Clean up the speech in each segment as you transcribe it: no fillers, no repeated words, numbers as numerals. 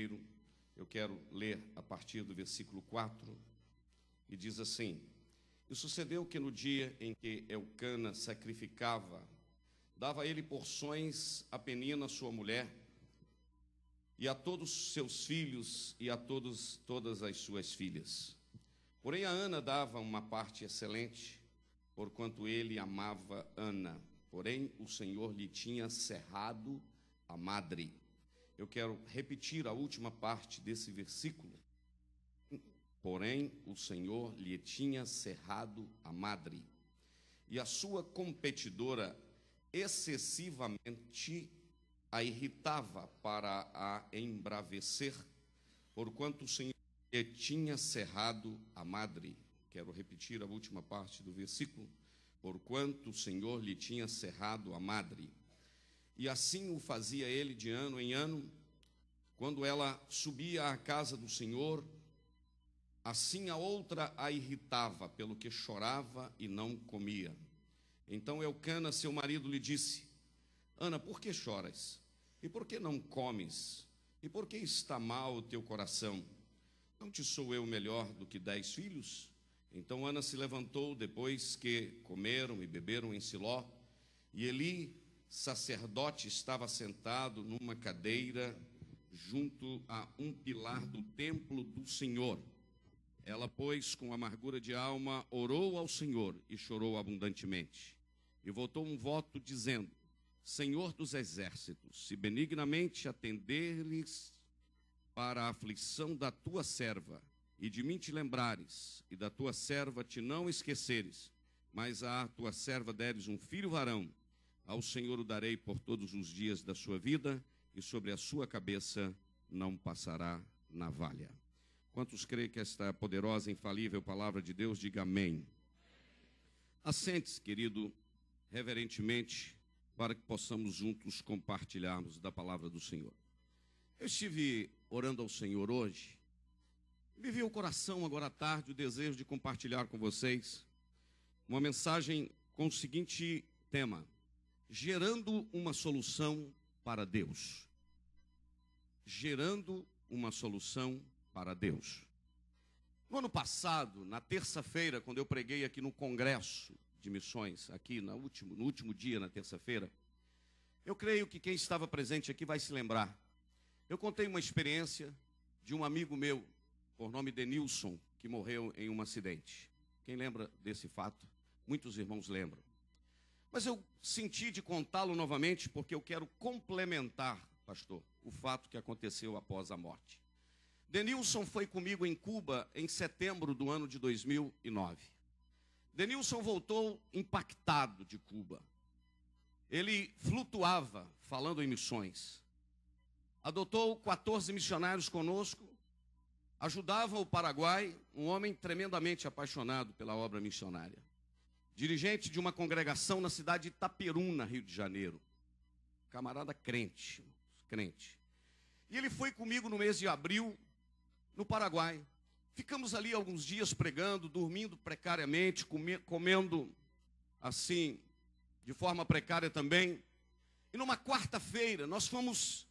1, eu quero ler a partir do versículo 4, e diz assim: E sucedeu que no dia em que Eucana sacrificava, dava ele porções a Penina, sua mulher, e a todos seus filhos e a todas as suas filhas. Porém a Ana dava uma parte excelente, porquanto ele amava Ana. Porém o Senhor lhe tinha cerrado a madre. Eu quero repetir a última parte desse versículo. Porém o Senhor lhe tinha cerrado a madre, e a sua competidora excessivamente a irritava para a embravecer, porquanto o Senhor lhe tinha cerrado a madre. Quero repetir a última parte do versículo. Porquanto o Senhor lhe tinha cerrado a madre. E assim o fazia ele de ano em ano, quando ela subia à casa do Senhor, assim a outra a irritava, pelo que chorava e não comia. Então Eucana, seu marido, lhe disse: Ana, por que choras? E por que não comes? E por que está mal o teu coração? Não te sou eu melhor do que 10 filhos? Então Ana se levantou depois que comeram e beberam em Siló, e Eli, sacerdote, estava sentado numa cadeira junto a um pilar do templo do Senhor. Ela, pois, com amargura de alma, orou ao Senhor e chorou abundantemente. E votou um voto dizendo: Senhor dos exércitos, se benignamente atenderes para a aflição da tua serva, e de mim te lembrares, e da tua serva te não esqueceres, mas à tua serva deres um filho varão, ao Senhor o darei por todos os dias da sua vida, e sobre a sua cabeça não passará navalha. Quantos creem que esta poderosa e infalível palavra de Deus? Diga amém. Assente-se, querido, reverentemente, para que possamos juntos compartilharmos da palavra do Senhor. Eu estive orando ao Senhor hoje, me veio ao coração agora à tarde o desejo de compartilhar com vocês uma mensagem com o seguinte tema: gerando uma solução para Deus. Gerando uma solução para Deus. No ano passado, na terça-feira, quando eu preguei aqui no Congresso de Missões, aqui no último dia, na terça-feira, eu creio que quem estava presente aqui vai se lembrar. Eu contei uma experiência de um amigo meu, por nome Denilson, que morreu em um acidente. Quem lembra desse fato? Muitos irmãos lembram. Mas eu senti de contá-lo novamente, porque eu quero complementar, pastor, o fato que aconteceu após a morte. Denilson foi comigo em Cuba em setembro do ano de 2009. Denilson voltou impactado de Cuba. Ele flutuava, falando em missões. Adotou 14 missionários conosco, ajudava o Paraguai, um homem tremendamente apaixonado pela obra missionária. Dirigente de uma congregação na cidade de Itaperuna, Rio de Janeiro. Camarada crente. E ele foi comigo no mês de abril, no Paraguai. Ficamos ali alguns dias pregando, dormindo precariamente, comendo assim, de forma precária também. E numa quarta-feira nós fomos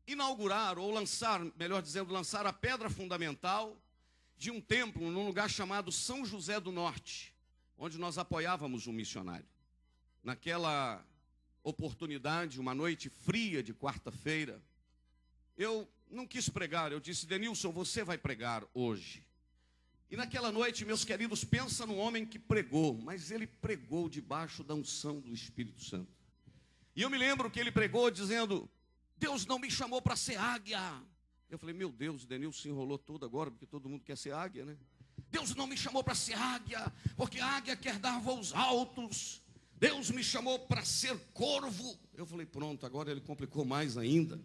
inaugurar, ou lançar, melhor dizendo, lançar a pedra fundamental de um templo num lugar chamado São José do Norte, onde nós apoiávamos um missionário. Naquela oportunidade, uma noite fria de quarta-feira, eu não quis pregar, eu disse: Denilson, você vai pregar hoje. E naquela noite, meus queridos, pensa num homem que pregou, mas ele pregou debaixo da unção do Espírito Santo. E eu me lembro que ele pregou dizendo: Deus não me chamou para ser águia. Eu falei: meu Deus, o Denilson se enrolou todo agora, porque todo mundo quer ser águia, né? Deus não me chamou para ser águia, porque a águia quer dar voos altos. Deus me chamou para ser corvo. Eu falei: pronto, agora ele complicou mais ainda.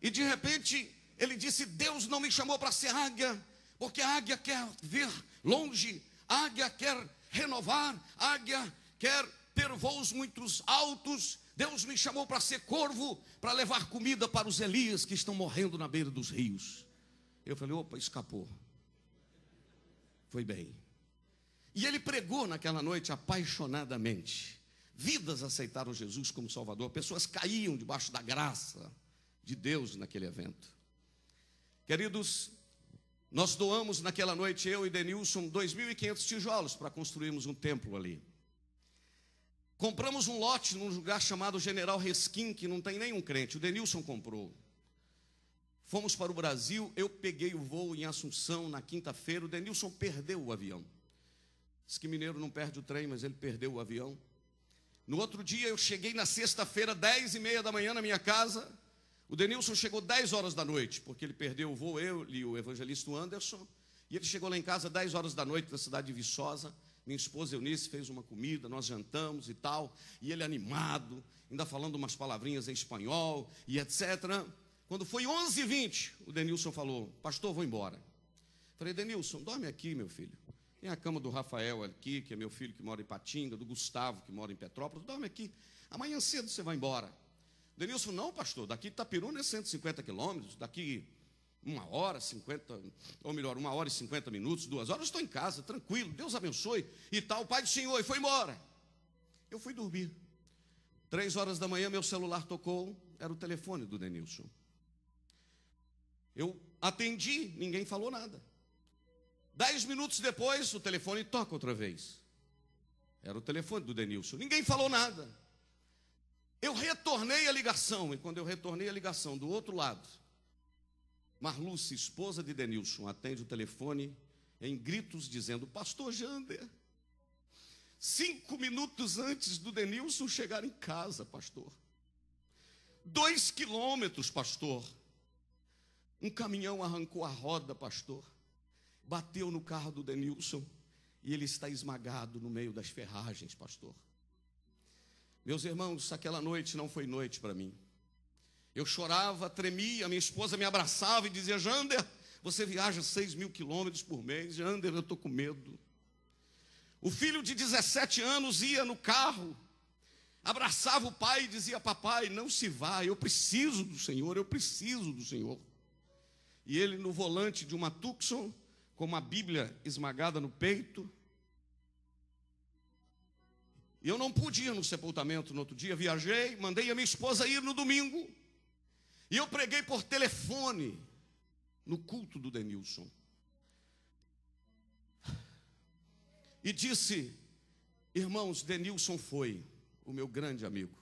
E de repente ele disse: Deus não me chamou para ser águia, porque a águia quer ver longe, a águia quer renovar, a águia quer ter voos muito altos. Deus me chamou para ser corvo, para levar comida para os Elias que estão morrendo na beira dos rios. Eu falei: opa, escapou. Foi bem. E ele pregou naquela noite apaixonadamente. Vidas aceitaram Jesus como Salvador. Pessoas caíam debaixo da graça de Deus naquele evento. Queridos, nós doamos naquela noite, eu e Denilson, 2.500 tijolos para construirmos um templo ali. Compramos um lote num lugar chamado General Resquim, que não tem nenhum crente. O Denilson comprou. Fomos para o Brasil, eu peguei o voo em Assunção na quinta-feira. O Denilson perdeu o avião. Diz que mineiro não perde o trem, mas ele perdeu o avião. No outro dia eu cheguei na sexta-feira, 10h30 da manhã na minha casa. O Denilson chegou 10 horas da noite, porque ele perdeu o voo, eu e o evangelista Anderson. E ele chegou lá em casa 10 horas da noite, na cidade de Viçosa. Minha esposa Eunice fez uma comida, nós jantamos e tal. E ele animado, ainda falando umas palavrinhas em espanhol e etc. Quando foi 11h20, o Denilson falou: pastor, vou embora. Falei: Denilson, dorme aqui, meu filho. Tem a cama do Rafael aqui, que é meu filho que mora em Patinga, do Gustavo, que mora em Petrópolis. Dorme aqui. Amanhã cedo você vai embora. Denilson: não, pastor, daqui de Itapiruna é 150 quilômetros, daqui 1 hora, 50, ou melhor, 1 hora e 50 minutos, 2 horas, eu estou em casa, tranquilo, Deus abençoe e tal, Pai do Senhor, e foi embora. Eu fui dormir. 3 horas da manhã, meu celular tocou, era o telefone do Denilson. Eu atendi, ninguém falou nada. 10 minutos depois, o telefone toca outra vez. Era o telefone do Denilson, ninguém falou nada. Eu retornei a ligação, e quando eu retornei a ligação do outro lado, Marluce, esposa de Denilson, atende o telefone em gritos dizendo: pastor Jander, 5 minutos antes do Denilson chegar em casa, pastor, 2 quilômetros, pastor, um caminhão arrancou a roda, pastor, bateu no carro do Denilson e ele está esmagado no meio das ferragens, pastor. Meus irmãos, aquela noite não foi noite para mim. Eu chorava, tremia, minha esposa me abraçava e dizia: Jander, você viaja 6.000 quilômetros por mês. Jander, eu estou com medo. O filho de 17 anos ia no carro, abraçava o pai e dizia: papai, não se vá, eu preciso do Senhor, eu preciso do Senhor. E ele no volante de uma Tucson, com uma Bíblia esmagada no peito. E eu não pude ir no sepultamento no outro dia, viajei, mandei a minha esposa ir no domingo. E eu preguei por telefone no culto do Denilson. E disse: irmãos, Denilson foi o meu grande amigo,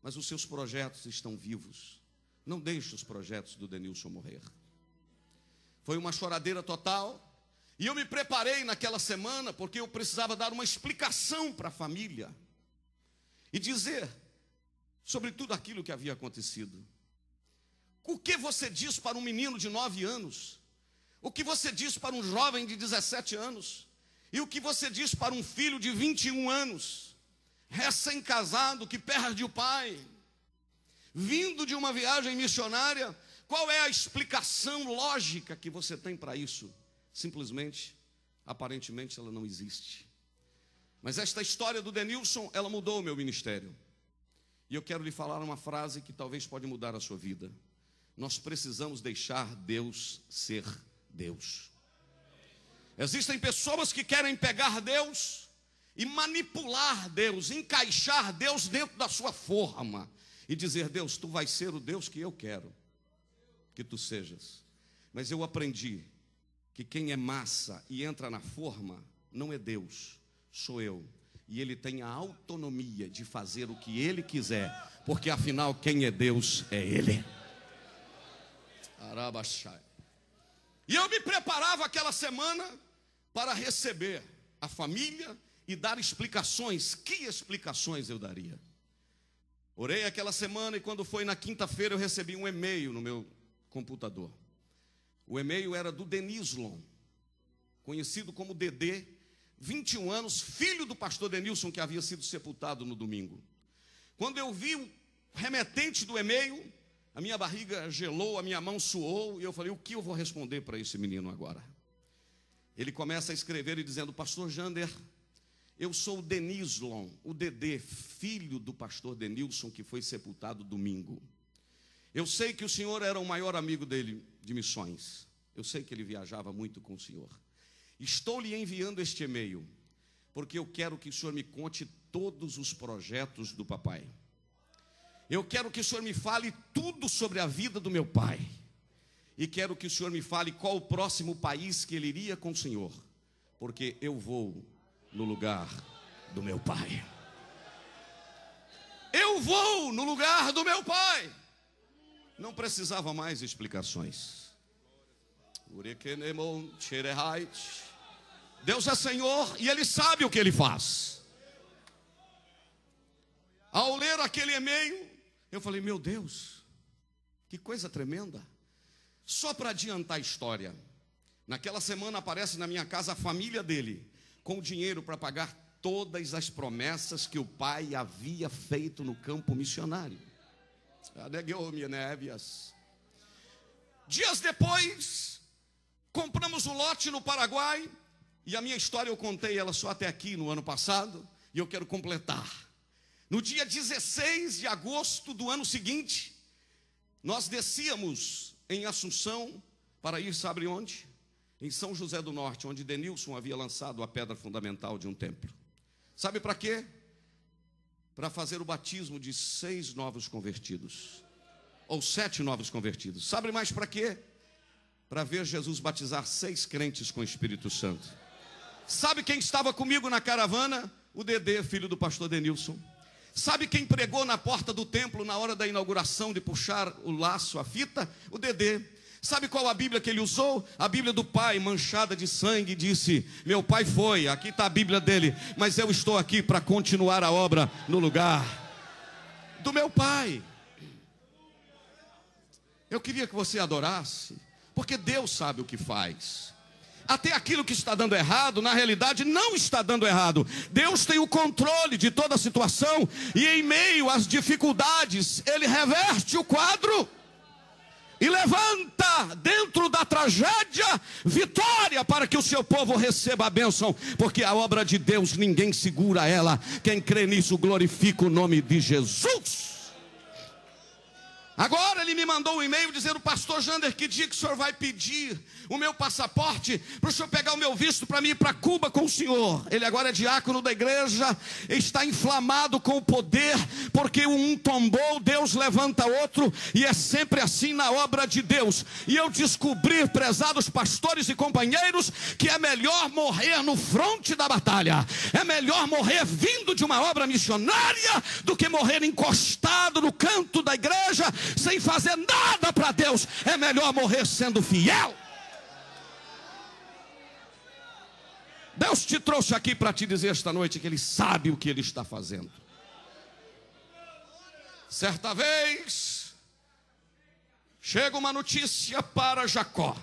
mas os seus projetos estão vivos. Não deixe os projetos do Denilson morrer. Foi uma choradeira total. E eu me preparei naquela semana, porque eu precisava dar uma explicação para a família e dizer sobre tudo aquilo que havia acontecido. O que você diz para um menino de 9 anos? O que você diz para um jovem de 17 anos? E o que você diz para um filho de 21 anos, recém-casado, que perde o pai, vindo de uma viagem missionária? Qual é a explicação lógica que você tem para isso? Simplesmente, aparentemente, ela não existe. Mas esta história do Denilson, ela mudou o meu ministério. E eu quero lhe falar uma frase que talvez pode mudar a sua vida. Nós precisamos deixar Deus ser Deus. Existem pessoas que querem pegar Deus e manipular Deus, encaixar Deus dentro da sua forma e dizer: Deus, tu vais ser o Deus que eu quero que tu sejas. Mas eu aprendi que quem é massa e entra na forma não é Deus, sou eu. E ele tem a autonomia de fazer o que ele quiser, porque afinal quem é Deus é ele. E eu me preparava aquela semana para receber a família e dar explicações. Que explicações eu daria? Orei aquela semana e quando foi na quinta-feira eu recebi um e-mail no meu computador. O e-mail era do Denislon, conhecido como Dedê, 21 anos, filho do pastor Denilson, que havia sido sepultado no domingo. Quando eu vi o remetente do e-mail, a minha barriga gelou, a minha mão suou, e eu falei: o que eu vou responder para esse menino agora? Ele começa a escrever e dizendo: pastor Jander, eu sou o Denislon, o Dedê, filho do pastor Denilson, que foi sepultado domingo. Eu sei que o senhor era o maior amigo dele de missões. Eu sei que ele viajava muito com o senhor. Estou lhe enviando este e-mail porque eu quero que o senhor me conte todos os projetos do papai. Eu quero que o senhor me fale tudo sobre a vida do meu pai. e quero que o senhor me fale qual o próximo país que ele iria com o senhor, porque eu vou no lugar do meu pai. Eu vou no lugar do meu pai. Não precisava mais explicações. Deus é Senhor e Ele sabe o que Ele faz. Ao ler aquele e-mail, eu falei, meu Deus, que coisa tremenda. Só para adiantar a história, naquela semana aparece na minha casa a família dele, com dinheiro para pagar todas as promessas que o pai havia feito no campo missionário. Dias depois, compramos um lote no Paraguai, e a minha história eu contei ela só até aqui no ano passado, e eu quero completar. No dia 16 de agosto do ano seguinte, nós descíamos em Assunção para ir, sabe onde? Em São José do Norte, onde Denilson havia lançado a pedra fundamental de um templo. Sabe para quê? Para fazer o batismo de 6 novos convertidos, ou 7 novos convertidos. Sabe mais para quê? Para ver Jesus batizar 6 crentes com o Espírito Santo. Sabe quem estava comigo na caravana? O Dedê, filho do pastor Denilson. Sabe quem pregou na porta do templo na hora da inauguração de puxar o laço, a fita? O Dedê. Sabe qual a Bíblia que ele usou? A Bíblia do pai, manchada de sangue, disse, meu pai foi, aqui está a Bíblia dele, mas eu estou aqui para continuar a obra no lugar do meu pai. Eu queria que você adorasse, porque Deus sabe o que faz. Até aquilo que está dando errado, na realidade não está dando errado. Deus tem o controle de toda a situação, e em meio às dificuldades, Ele reverte o quadro e levanta dentro da tragédia vitória para que o seu povo receba a bênção, porque a obra de Deus ninguém segura ela. Quem crê nisso glorifica o nome de Jesus. Agora ele me mandou um e-mail dizendo, pastor Jander, que dia que o senhor vai pedir o meu passaporte para o senhor pegar o meu visto para mim ir para Cuba com o senhor? Ele agora é diácono da igreja, está inflamado com o poder, porque um tombou, Deus levanta outro, e é sempre assim na obra de Deus. E eu descobri, prezados pastores e companheiros, que é melhor morrer no fronte da batalha, é melhor morrer vindo de uma obra missionária, do que morrer encostado no canto da igreja, sem fazer nada para Deus. É melhor morrer sendo fiel. Deus te trouxe aqui para te dizer esta noite que Ele sabe o que Ele está fazendo. Certa vez, chega uma notícia para Jacó.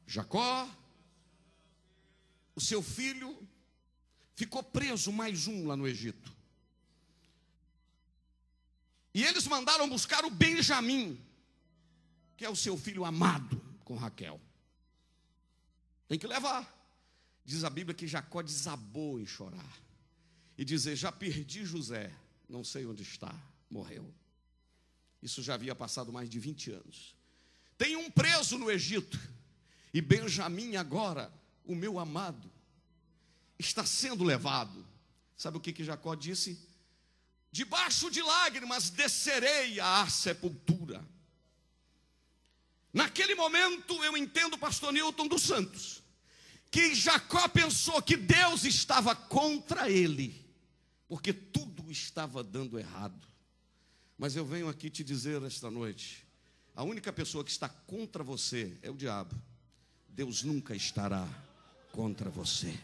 Jacó, o seu filho, ficou preso, mais um lá no Egito. E eles mandaram buscar o Benjamim, que é o seu filho amado, com Raquel. Tem que levar. Diz a Bíblia que Jacó desabou em chorar e dizer, já perdi José, não sei onde está, morreu. Isso já havia passado mais de 20 anos. Tem um preso no Egito, e Benjamim agora, o meu amado, está sendo levado. Sabe o que Jacó disse? Debaixo de lágrimas descerei à sepultura. Naquele momento eu entendo, pastor Newton dos Santos, que Jacó pensou que Deus estava contra ele, porque tudo estava dando errado. Mas eu venho aqui te dizer esta noite, a única pessoa que está contra você é o diabo. Deus nunca estará contra você.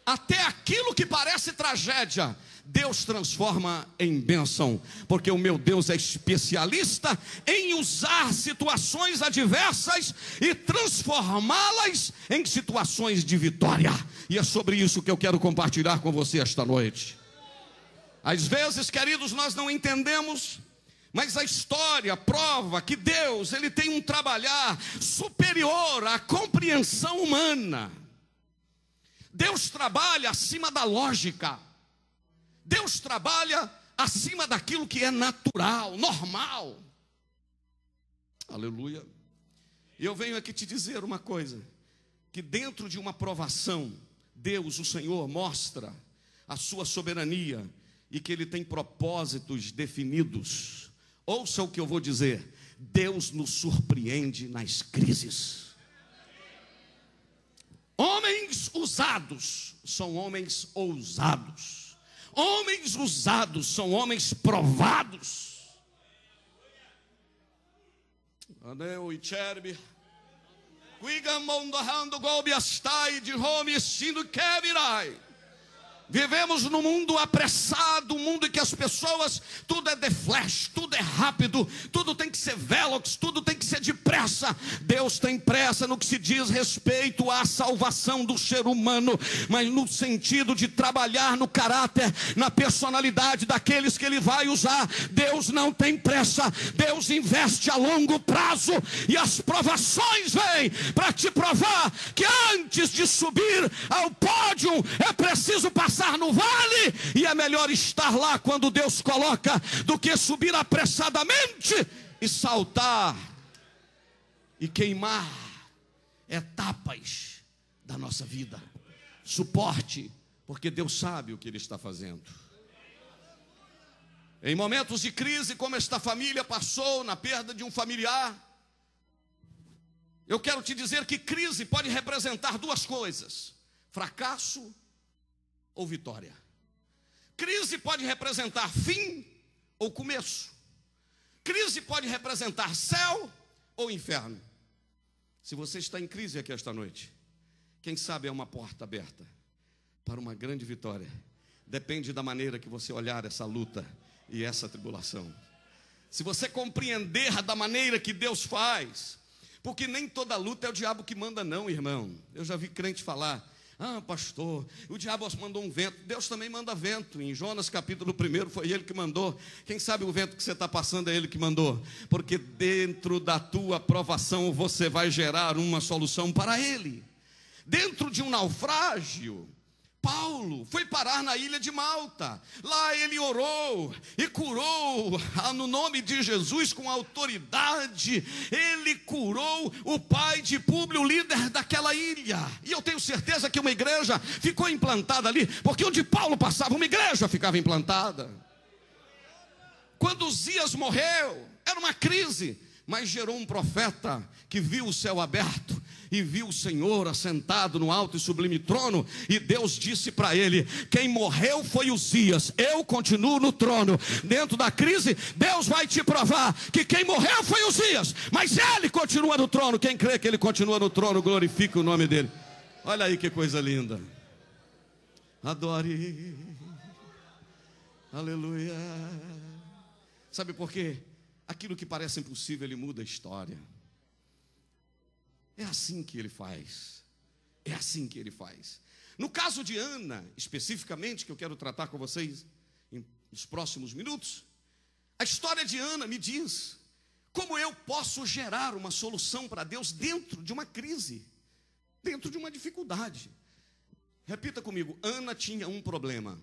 Até aquilo que parece tragédia, Deus transforma em bênção, porque o meu Deus é especialista em usar situações adversas e transformá-las em situações de vitória. E é sobre isso que eu quero compartilhar com você esta noite. Às vezes, queridos, nós não entendemos, mas a história prova que Deus, Ele tem um trabalhar superior à compreensão humana. Deus trabalha acima da lógica. Deus trabalha acima daquilo que é natural, normal. Aleluia. E eu venho aqui te dizer uma coisa, que dentro de uma provação, Deus, o Senhor, mostra a sua soberania e que Ele tem propósitos definidos. Ouça o que eu vou dizer. Deus nos surpreende nas crises. Homens usados são homens ousados. Homens usados são homens provados. Aneu e cherbe. Cuigamondorrando golbiastai de home estindo quevirai. Vivemos num mundo apressado, um mundo em que as pessoas, tudo é de flash, tudo é rápido, tudo tem que ser velox, tudo tem que ser depressa. Deus tem pressa no que se diz respeito à salvação do ser humano, mas no sentido de trabalhar no caráter, na personalidade daqueles que Ele vai usar. Deus não tem pressa, Deus investe a longo prazo, e as provações vêm para te provar que antes de subir ao pódio é preciso passar no vale, e é melhor estar lá quando Deus coloca do que subir apressadamente e saltar e queimar etapas da nossa vida. Suporte, porque Deus sabe o que Ele está fazendo. Em momentos de crise, como esta família passou na perda de um familiar, eu quero te dizer que crise pode representar duas coisas: fracasso ou vitória. Crise pode representar fim ou começo. Crise pode representar céu ou inferno. Se você está em crise aqui esta noite, quem sabe é uma porta aberta para uma grande vitória. Depende da maneira que você olhar essa luta e essa tribulação. Se você compreender da maneira que Deus faz, porque nem toda luta é o diabo que manda, não, irmão. Eu já vi crente falar: ah, pastor, o diabo mandou um vento. Deus também manda vento. Em Jonas capítulo 1 foi Ele que mandou. Quem sabe o vento que você está passando é Ele que mandou. Porque dentro da tua provação você vai gerar uma solução para Ele. Dentro de um naufrágio, Paulo foi parar na ilha de Malta. Lá ele orou e curou no nome de Jesus com autoridade. Ele curou o pai de Públio, o líder daquela ilha. E eu tenho certeza que uma igreja ficou implantada ali, porque onde Paulo passava, uma igreja ficava implantada. Quando Uzias morreu, era uma crise, mas gerou um profeta que viu o céu aberto e viu o Senhor assentado no alto e sublime trono, e Deus disse para ele: quem morreu foi Uzias, eu continuo no trono. Dentro da crise, Deus vai te provar que quem morreu foi Uzias, mas ele continua no trono. Quem crê que ele continua no trono, glorifique o nome dele. Olha aí que coisa linda. Adore. Aleluia. Sabe por quê? Aquilo que parece impossível, Ele muda a história. É assim que Ele faz. É assim que Ele faz. No caso de Ana, especificamente, que eu quero tratar com vocês nos próximos minutos, a história de Ana me diz como eu posso gerar uma solução para Deus dentro de uma crise, dentro de uma dificuldade. Repita comigo: Ana tinha um problema.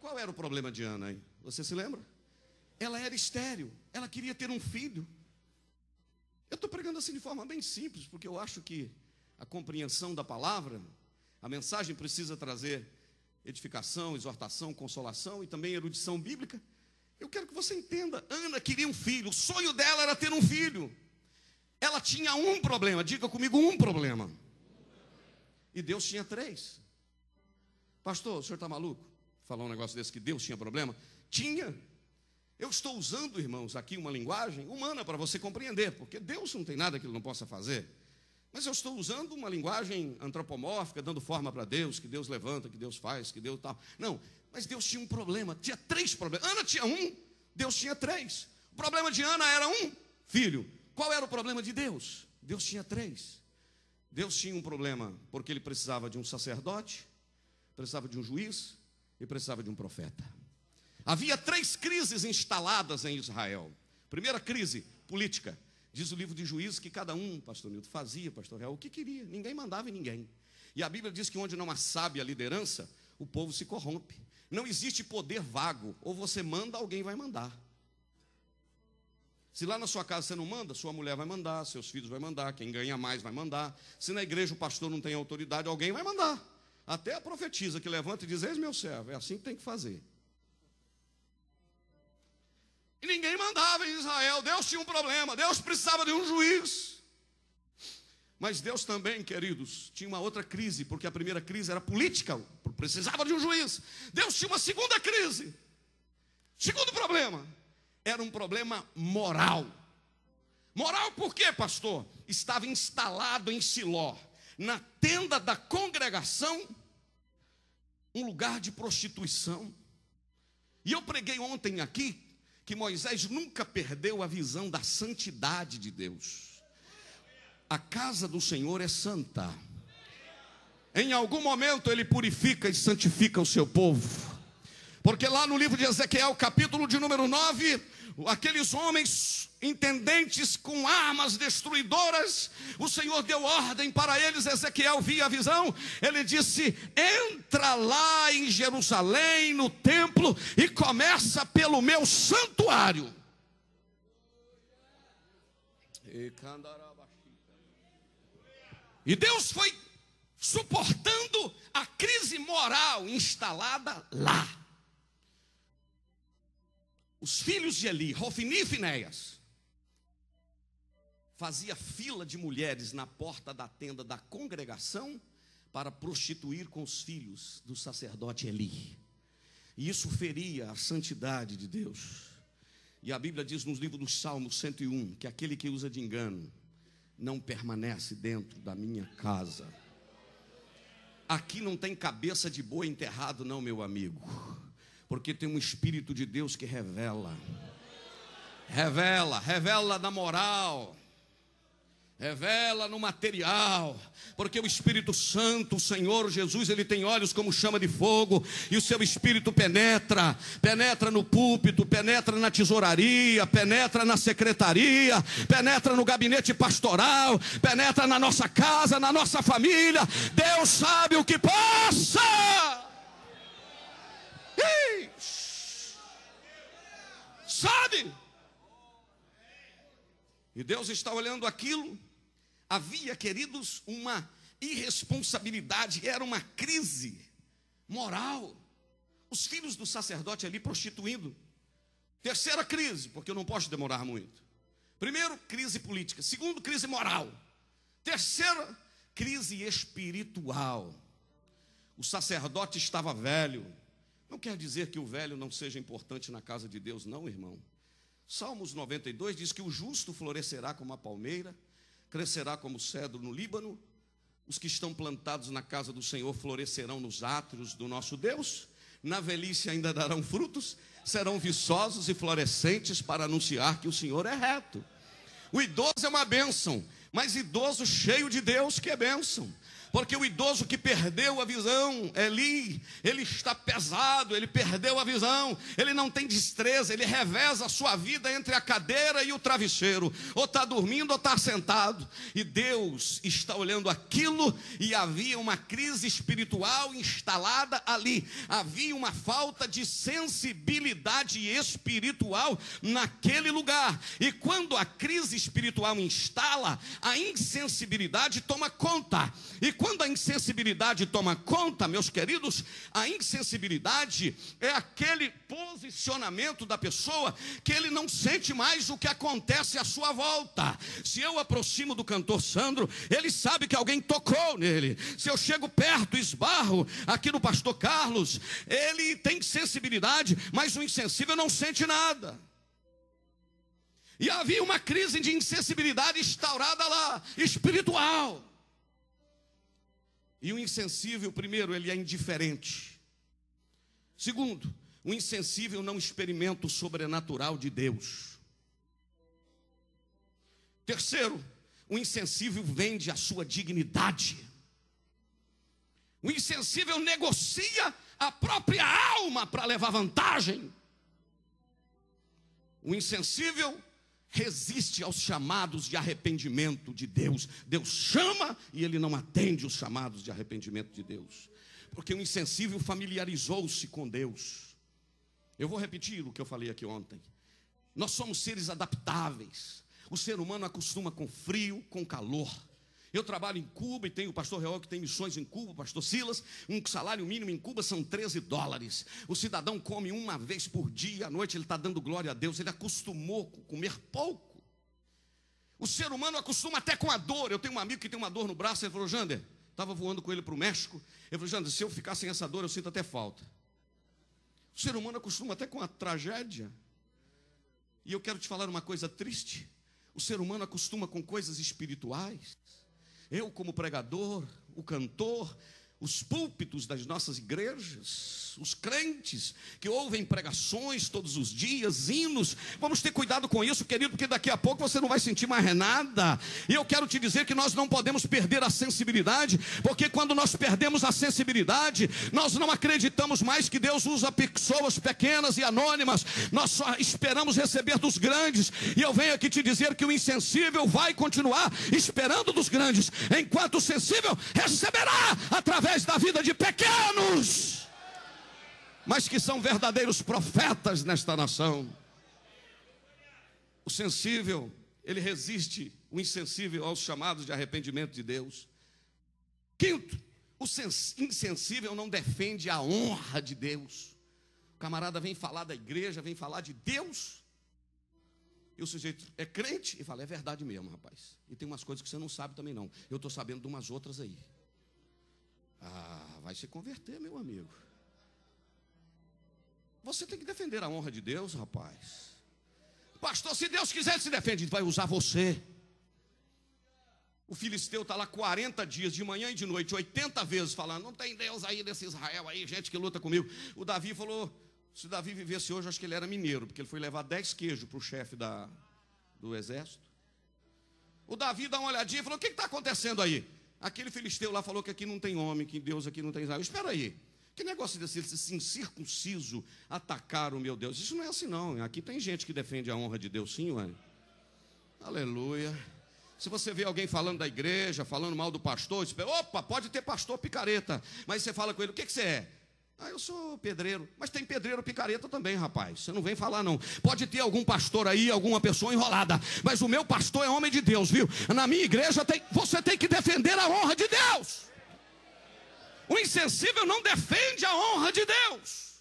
Qual era o problema de Ana, hein? Você se lembra? Ela era estéril, ela queria ter um filho. Eu estou pregando assim de forma bem simples, porque eu acho que a compreensão da palavra, a mensagem precisa trazer edificação, exortação, consolação e também erudição bíblica. Eu quero que você entenda: Ana queria um filho, o sonho dela era ter um filho. Ela tinha um problema, diga comigo, um problema. E Deus tinha 3. Pastor, o senhor está maluco? Falar um negócio desse que Deus tinha problema? Tinha. Eu estou usando, irmãos, aqui uma linguagem humana para você compreender, porque Deus não tem nada que Ele não possa fazer. Mas eu estou usando uma linguagem antropomórfica, dando forma para Deus, que Deus levanta, que Deus faz, que Deus tal. Não, mas Deus tinha um problema, tinha 3 problemas. Ana tinha um, Deus tinha 3. O problema de Ana era um filho. Qual era o problema de Deus? Deus tinha 3. Deus tinha um problema porque Ele precisava de um sacerdote, precisava de um juiz e precisava de um profeta. Havia 3 crises instaladas em Israel. Primeira crise, política. Diz o livro de Juízes que cada um, pastor Nilton, fazia, pastor Real, o que queria. Ninguém mandava em ninguém. E a Bíblia diz que onde não há sábia liderança, o povo se corrompe. Não existe poder vago. Ou você manda, alguém vai mandar. Se lá na sua casa você não manda, sua mulher vai mandar, seus filhos vai mandar, quem ganha mais vai mandar. Se na igreja o pastor não tem autoridade, alguém vai mandar. Até a profetisa que levanta e diz: eis meu servo, é assim que tem que fazer. E ninguém mandava em Israel. Deus tinha um problema, Deus precisava de um juiz. Mas Deus também, queridos, tinha uma outra crise, porque a primeira crise era política, precisava de um juiz. Deus tinha uma segunda crise. Segundo problema, era um problema moral. Moral por quê, pastor? Estava instalado em Siló, na tenda da congregação, um lugar de prostituição. E eu preguei ontem aqui que Moisés nunca perdeu a visão da santidade de Deus. A casa do Senhor é santa. Em algum momento ele purifica e santifica o seu povo. Porque lá no livro de Ezequiel, capítulo de número 9, aqueles homens intendentes com armas destruidoras, o Senhor deu ordem para eles. Ezequiel via a visão, ele disse: entra lá em Jerusalém, no templo, e começa pelo meu santuário. E Deus foi suportando a crise moral instalada lá. Os filhos de Eli, Hofni e Finéias, fazia fila de mulheres na porta da tenda da congregação para prostituir com os filhos do sacerdote Eli. E isso feria a santidade de Deus. E a Bíblia diz nos livros dos Salmos 101, que aquele que usa de engano não permanece dentro da minha casa. Aqui não tem cabeça de boi enterrado não, meu amigo. Porque tem um Espírito de Deus que revela na moral, revela no material. Porque o Espírito Santo, o Senhor Jesus, ele tem olhos como chama de fogo, e o seu Espírito penetra no púlpito, penetra na tesouraria, penetra na secretaria, penetra no gabinete pastoral, penetra na nossa casa, na nossa família. Deus sabe o que passa. Sabe? E Deus está olhando aquilo. Havia, queridos, uma irresponsabilidade, era uma crise moral. Os filhos do sacerdote ali prostituindo. Terceira crise, porque eu não posso demorar muito. Primeiro, crise política. Segundo, crise moral. Terceira, crise espiritual. O sacerdote estava velho. Não quer dizer que o velho não seja importante na casa de Deus, não, irmão. Salmos 92 diz que o justo florescerá como a palmeira, crescerá como o cedro no Líbano. Os que estão plantados na casa do Senhor florescerão nos átrios do nosso Deus. Na velhice ainda darão frutos, serão viçosos e florescentes para anunciar que o Senhor é reto. O idoso é uma bênção, mas idoso cheio de Deus que é bênção. Porque o idoso que perdeu a visão, ele está pesado, ele perdeu a visão, ele não tem destreza, ele reveza a sua vida entre a cadeira e o travesseiro, ou está dormindo ou está sentado, e Deus está olhando aquilo, e havia uma crise espiritual instalada ali, havia uma falta de sensibilidade espiritual naquele lugar, e quando a crise espiritual instala, a insensibilidade toma conta, e quando a insensibilidade toma conta, meus queridos, a insensibilidade é aquele posicionamento da pessoa que ele não sente mais o que acontece à sua volta. Se eu aproximo do cantor Sandro, ele sabe que alguém tocou nele. Se eu chego perto, esbarro aqui no pastor Carlos, ele tem sensibilidade, mas o insensível não sente nada. E havia uma crise de insensibilidade instaurada lá, espiritual. E o insensível, primeiro, ele é indiferente. Segundo, o insensível não experimenta o sobrenatural de Deus. Terceiro, o insensível vende a sua dignidade. O insensível negocia a própria alma para levar vantagem. O insensível resiste aos chamados de arrependimento de Deus. Deus chama e ele não atende os chamados de arrependimento de Deus. Porque o insensível familiarizou-se com Deus. Eu vou repetir o que eu falei aqui ontem. Nós somos seres adaptáveis. O ser humano acostuma com frio, com calor. Eu trabalho em Cuba e tenho o pastor Real que tem missões em Cuba, o pastor Silas. Um salário mínimo em Cuba são $13. O cidadão come uma vez por dia, à noite ele está dando glória a Deus. Ele acostumou com comer pouco. O ser humano acostuma até com a dor. Eu tenho um amigo que tem uma dor no braço. Ele falou: Jander, estava voando com ele para o México. Ele falou: Jander, se eu ficar sem essa dor, eu sinto até falta. O ser humano acostuma até com a tragédia. E eu quero te falar uma coisa triste. O ser humano acostuma com coisas espirituais. Eu, como pregador, o cantor, os púlpitos das nossas igrejas, os crentes que ouvem pregações todos os dias, hinos, vamos ter cuidado com isso, querido, porque daqui a pouco você não vai sentir mais nada. E eu quero te dizer que nós não podemos perder a sensibilidade, porque quando nós perdemos a sensibilidade, nós não acreditamos mais que Deus usa pessoas pequenas e anônimas, nós só esperamos receber dos grandes. E eu venho aqui te dizer que o insensível vai continuar esperando dos grandes, enquanto o sensível receberá através da vida de pequenos, mas que são verdadeiros profetas nesta nação. O sensível, ele resiste, o insensível, aos chamados de arrependimento de Deus. Quinto, o insensível não defende a honra de Deus. O camarada vem falar da igreja, vem falar de Deus, e o sujeito é crente e fala: é verdade mesmo, rapaz. E tem umas coisas que você não sabe também não. Eu estou sabendo de umas outras aí. Vai se converter, meu amigo. Você tem que defender a honra de Deus, rapaz. Pastor, se Deus quiser, Ele se defende, Ele vai usar você. O filisteu está lá 40 dias, de manhã e de noite, 80 vezes falando: não tem Deus aí desse Israel aí, gente que luta comigo. O Davi falou: se o Davi vivesse hoje, acho que ele era mineiro, porque ele foi levar 10 queijos para o chefe do exército. O Davi dá uma olhadinha e falou: o que está acontecendo aí? Aquele filisteu lá falou que aqui não tem homem, que Deus aqui não tem Israel. Espera aí, que negócio desse incircunciso atacar o meu Deus? Isso não é assim não. Aqui tem gente que defende a honra de Deus, sim, ué. Aleluia. Se você vê alguém falando da igreja, falando mal do pastor, você fala: opa, pode ter pastor picareta. Mas você fala com ele: o que você é? Eu sou pedreiro. Mas tem pedreiro picareta também, rapaz. Você não vem falar não. Pode ter algum pastor aí, alguma pessoa enrolada, mas o meu pastor é homem de Deus, viu? Na minha igreja você tem que defender a honra de Deus. O insensível não defende a honra de Deus.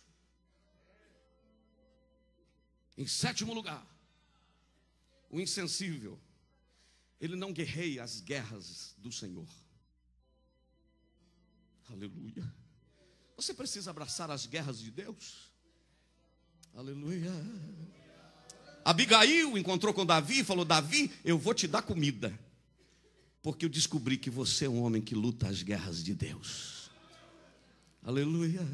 Em sétimo lugar, o insensível, ele não guerreia as guerras do Senhor. Aleluia. Você precisa abraçar as guerras de Deus. Aleluia. Abigail encontrou com Davi e falou: Davi, eu vou te dar comida, porque eu descobri que você é um homem que luta as guerras de Deus. Aleluia.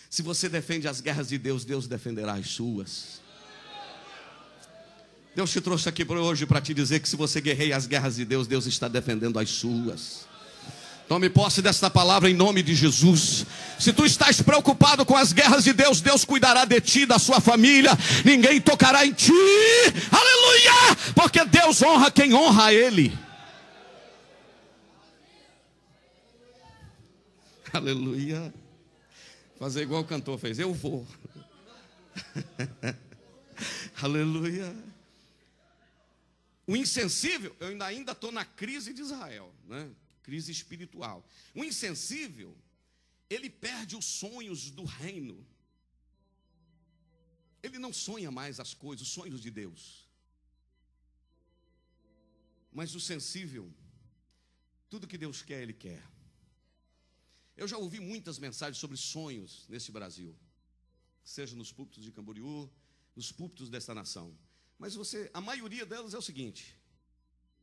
Se você defende as guerras de Deus, Deus defenderá as suas. Deus te trouxe aqui para hoje para te dizer que se você guerreia as guerras de Deus, Deus está defendendo as suas. Tome posse desta palavra em nome de Jesus. Se tu estás preocupado com as guerras de Deus, Deus cuidará de ti, da sua família. Ninguém tocará em ti. Aleluia! Porque Deus honra quem honra a Ele. Aleluia. Fazer igual o cantor fez: eu vou. Aleluia. O insensível, eu ainda estou na crise de Israel, né? Crise espiritual. O insensível, ele perde os sonhos do reino. Ele não sonha mais as coisas, os sonhos de Deus. Mas o sensível, tudo que Deus quer, ele quer. Eu já ouvi muitas mensagens sobre sonhos nesse Brasil, seja nos púlpitos de Camboriú, nos púlpitos desta nação. Mas a maioria delas é o seguinte: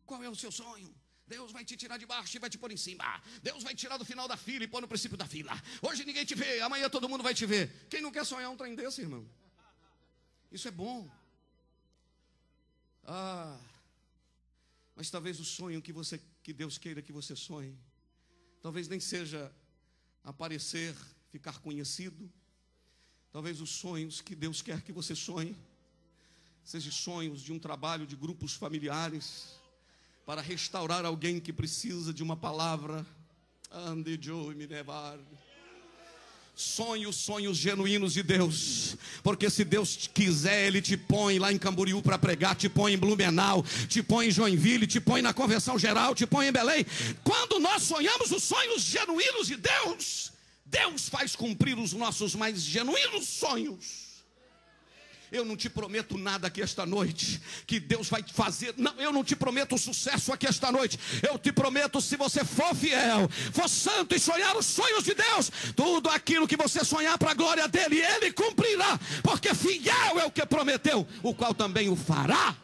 qual é o seu sonho? Deus vai te tirar de baixo e vai te pôr em cima. Deus vai te tirar do final da fila e pôr no princípio da fila. Hoje ninguém te vê, amanhã todo mundo vai te ver. Quem não quer sonhar um trem desse, irmão? Isso é bom. Mas talvez o sonho que Deus queira que você sonhe, talvez nem seja aparecer, ficar conhecido. Talvez os sonhos que Deus quer que você sonhe sejam sonhos de um trabalho de grupos familiares, para restaurar alguém que precisa de uma palavra. Sonhe os sonhos genuínos de Deus, porque se Deus quiser, Ele te põe lá em Camboriú para pregar, te põe em Blumenau, te põe em Joinville, te põe na Convenção Geral, te põe em Belém. Quando nós sonhamos os sonhos genuínos de Deus, Deus faz cumprir os nossos mais genuínos sonhos. Eu não te prometo nada aqui esta noite que Deus vai fazer. Não, eu não te prometo sucesso aqui esta noite. Eu te prometo, se você for fiel, for santo e sonhar os sonhos de Deus, tudo aquilo que você sonhar para a glória dele, Ele cumprirá, porque fiel é o que prometeu, o qual também o fará.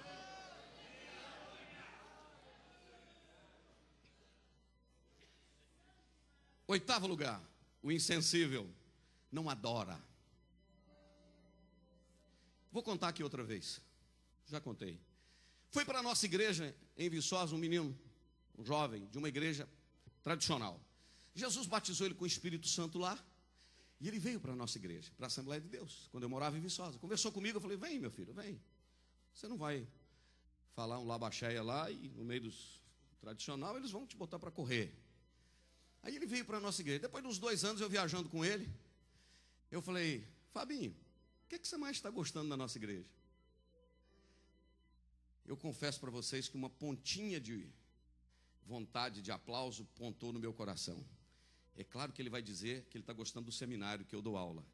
Oitavo lugar, o insensível não adora. Vou contar aqui outra vez. Já contei. Foi para a nossa igreja em Viçosa um menino, um jovem, de uma igreja tradicional. Jesus batizou ele com o Espírito Santo lá. E ele veio para a nossa igreja, para a Assembleia de Deus, quando eu morava em Viçosa. Conversou comigo, eu falei, vem meu filho, vem. Você não vai falar um labaxéia lá e no meio dos tradicional eles vão te botar para correr. Aí ele veio para a nossa igreja. Depois de uns 2 anos eu viajando com ele, eu falei, Fabinho, o que você mais está gostando da nossa igreja? Eu confesso para vocês que uma pontinha de vontade, de aplauso, pontou no meu coração. É claro que ele vai dizer que ele está gostando do seminário que eu dou aula.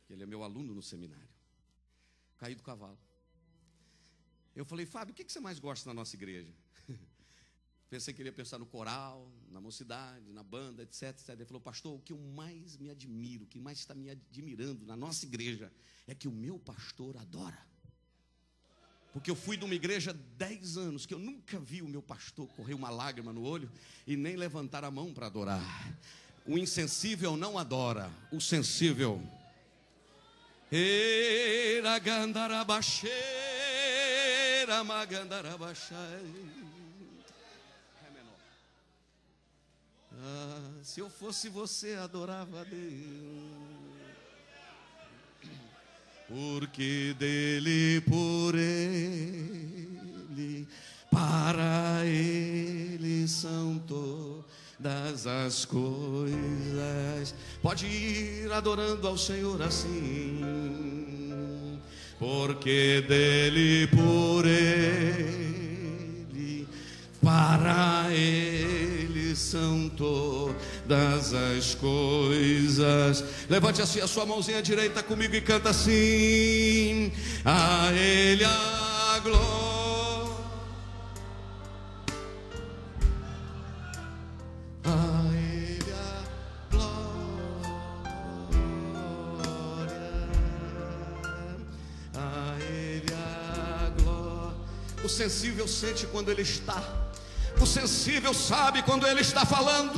Que ele é meu aluno no seminário. Caí do cavalo. Eu falei, Fábio, o que você mais gosta da nossa igreja? Pensei que ele ia pensar no coral, na mocidade, na banda, etc. Ele falou, pastor, o que eu mais me admiro, o que mais está me admirando na nossa igreja é que o meu pastor adora. Porque eu fui de uma igreja 10 anos que eu nunca vi o meu pastor correr uma lágrima no olho e nem levantar a mão para adorar. O insensível não adora, o sensível. Se eu fosse você, adorava a Deus, porque dele, por ele, para ele são todas as coisas. Pode ir adorando ao Senhor assim, porque dele, por ele, para ele são todas as coisas. Levante assim a sua mãozinha direita comigo e canta assim: a Ele a glória, a Ele a glória, a Ele a glória. O sensível sente quando ele está. O sensível sabe quando ele está falando.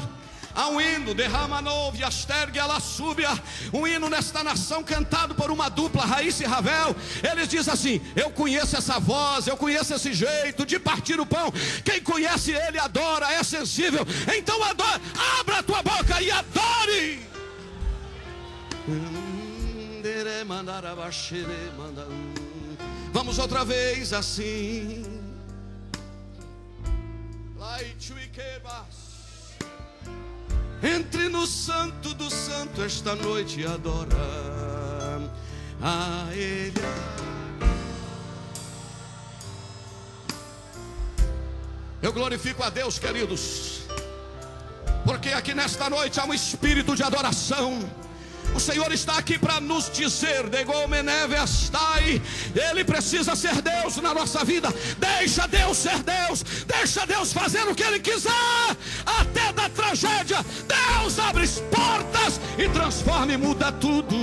Há um hino, derrama novo e astergue ela súbia, um hino nesta nação cantado por uma dupla, Raíssa e Ravel. Eles dizem assim: eu conheço essa voz, eu conheço esse jeito de partir o pão. Quem conhece ele adora, é sensível. Então adora, abra a tua boca e adore. Vamos outra vez assim. Entre no santo do santo esta noite e adora a Ele. Eu glorifico a Deus, queridos, porque aqui nesta noite há um espírito de adoração. O Senhor está aqui para nos dizer: Ele precisa ser Deus na nossa vida. Deixa Deus ser Deus. Deixa Deus fazer o que Ele quiser. Até da tragédia Deus abre as portas e transforma e muda tudo.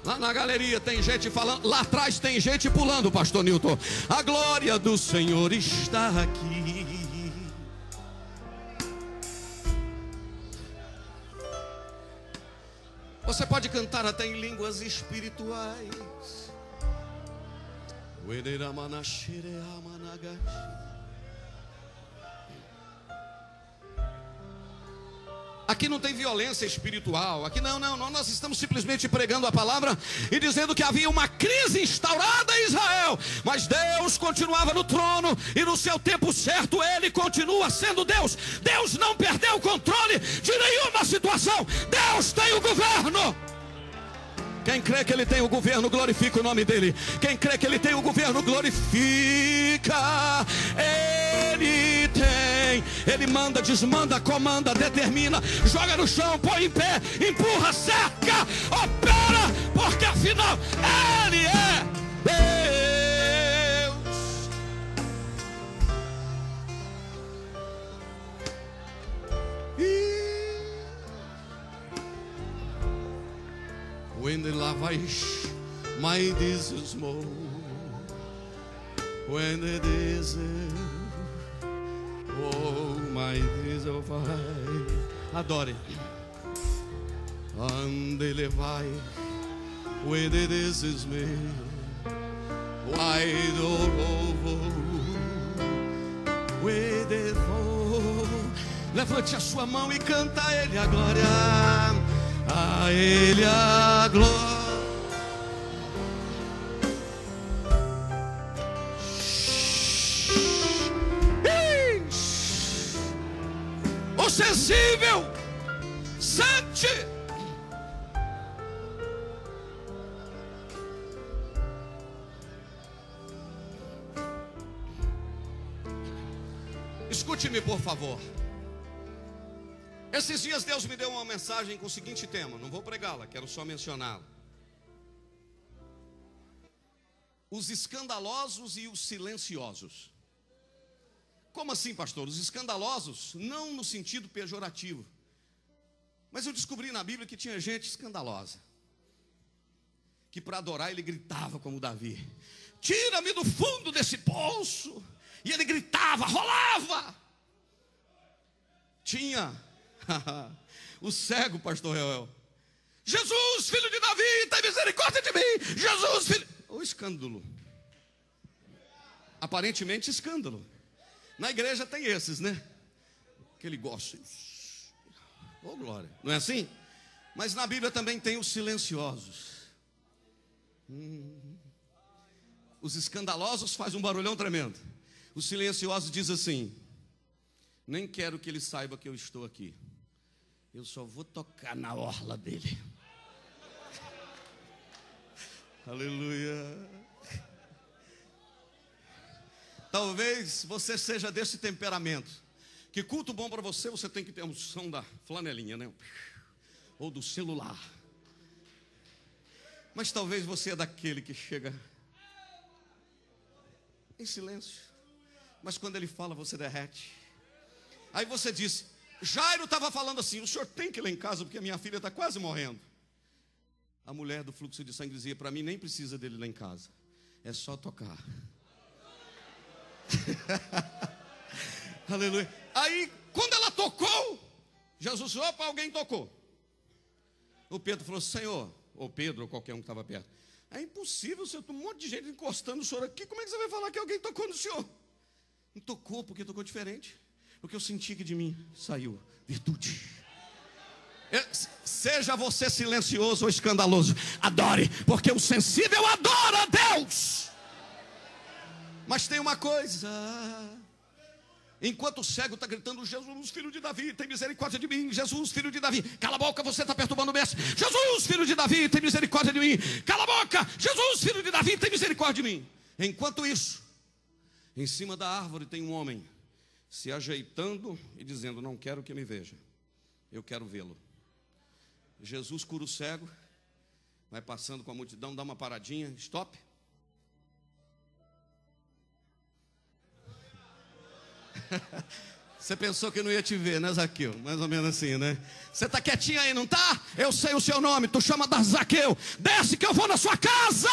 Lá na galeria tem gente falando, lá atrás tem gente pulando, pastor Newton. A glória do Senhor está aqui. Você pode cantar até em línguas espirituais. Aqui não tem violência espiritual. Aqui não. Nós estamos simplesmente pregando a palavra e dizendo que havia uma crise instaurada em Israel, mas Deus continuava no trono e no seu tempo certo Ele continua sendo Deus. Deus não perdeu o controle de nenhuma situação. Deus tem o governo. Quem crê que Ele tem o governo, glorifica o nome dEle. Quem crê que Ele tem o governo, glorifica. Ele tem. Ele manda, desmanda, comanda, determina, joga no chão, põe em pé, empurra, cerca, opera, porque afinal Ele é Deus. When the lavish, my this is more. When it is, oh my this of I. Adore. And the levai, when it is me. Wide all over. With the levante a sua mão e canta a Ele a glória. A Ele a glória. O sensível sente. Escute-me, por favor. Esses dias Deus me deu uma mensagem com o seguinte tema. Não vou pregá-la, quero só mencioná-la. Os escandalosos e os silenciosos. Como assim, pastor? Os escandalosos, não no sentido pejorativo. Mas eu descobri na Bíblia que tinha gente escandalosa, que para adorar ele gritava como Davi: tira-me do fundo desse poço. E ele gritava, rolava. Tinha o cego, pastor Reuel: Jesus, filho de Davi, tem misericórdia de mim. Jesus, filho... O escândalo. Aparentemente escândalo. Na igreja tem esses, né? Que ele gosta. Oh, glória. Não é assim? Mas na Bíblia também tem os silenciosos. Os escandalosos fazem um barulhão tremendo. Os silenciosos dizem assim: nem quero que ele saiba que eu estou aqui. Eu só vou tocar na orla dele. Aleluia. Talvez você seja desse temperamento. Que culto bom para você, você tem que ter a unção da flanelinha, né? Ou do celular. Mas talvez você é daquele que chega em silêncio. Mas quando ele fala, você derrete. Aí você diz: Jairo estava falando assim: o senhor tem que ir lá em casa porque a minha filha está quase morrendo. A mulher do fluxo de sangue dizia: para mim nem precisa dele lá em casa, é só tocar. Aleluia. Aí quando ela tocou, Jesus: opa, alguém tocou. O Pedro falou: Senhor, ou Pedro, ou qualquer um que estava perto, é impossível, senhor, tem um monte de gente encostando o senhor aqui, como é que você vai falar que alguém tocou no senhor? Não tocou porque tocou diferente. Porque eu senti que de mim saiu virtude. Seja você silencioso ou escandaloso, adore, porque o sensível adora a Deus. Mas tem uma coisa: enquanto o cego está gritando: Jesus, filho de Davi, tem misericórdia de mim. Jesus, filho de Davi. Cala a boca, você está perturbando o mestre. Jesus, filho de Davi, tem misericórdia de mim. Cala a boca. Jesus, filho de Davi, tem misericórdia de mim. Enquanto isso, em cima da árvore tem um homem se ajeitando e dizendo: não quero que me veja, eu quero vê-lo. Jesus cura o cego, vai passando com a multidão, dá uma paradinha, stop. Você pensou que não ia te ver, né, Zaqueu? Mais ou menos assim, né? Você está quietinho aí, não está? Eu sei o seu nome, tu chama da Zaqueu. Desce que eu vou na sua casa.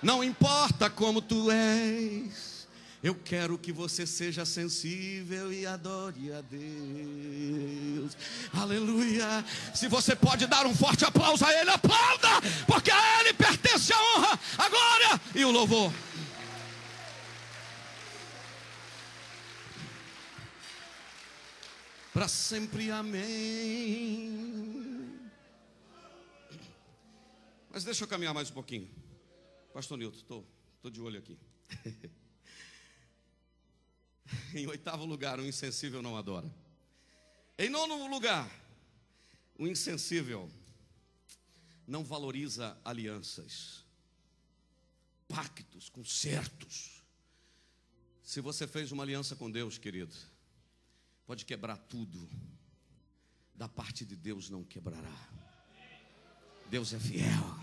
Não importa como tu és, eu quero que você seja sensível e adore a Deus. Aleluia. Se você pode dar um forte aplauso a Ele, aplauda, porque a Ele pertence a honra, a glória e o louvor. para sempre, amém. Mas deixa eu caminhar mais um pouquinho. Pastor Nilton, estou de olho aqui. Em 8º lugar, o insensível não adora. Em 9º lugar, o insensível não valoriza alianças, pactos, concertos. Se você fez uma aliança com Deus, querido, pode quebrar tudo, da parte de Deus não quebrará. Deus é fiel.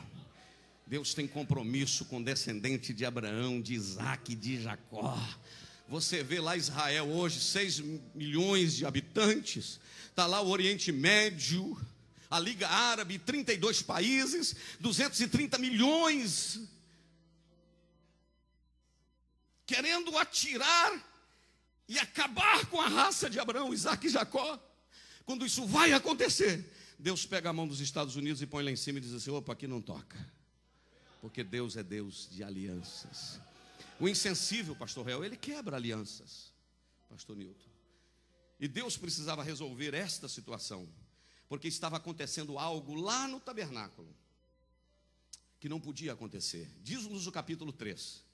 Deus tem compromisso com o descendente de Abraão, de Isaac e de Jacó. Você vê lá Israel hoje, 6 milhões de habitantes. Está lá o Oriente Médio, a Liga Árabe, 32 países, 230 milhões. Querendo atirar e acabar com a raça de Abraão, Isaac e Jacó. Quando isso vai acontecer, Deus pega a mão dos Estados Unidos e põe lá em cima e diz assim: opa, aqui não toca. Porque Deus é Deus de alianças. O insensível, pastor Real, ele quebra alianças, pastor Nilton. E Deus precisava resolver esta situação, porque estava acontecendo algo lá no tabernáculo, que não podia acontecer. Diz-nos o capítulo 3.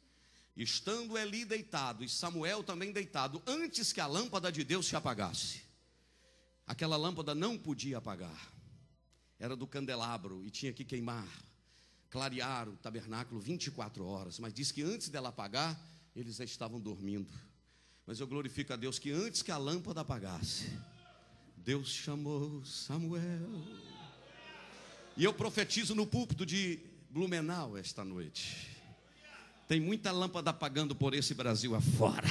Estando Eli deitado e Samuel também deitado, antes que a lâmpada de Deus se apagasse. Aquela lâmpada não podia apagar. Era do candelabro e tinha que queimar, clarear o tabernáculo 24 horas. Mas diz que antes dela apagar, eles já estavam dormindo. Mas eu glorifico a Deus que antes que a lâmpada apagasse, Deus chamou Samuel. E eu profetizo no púlpito de Blumenau esta noite. Tem muita lâmpada apagando por esse Brasil afora.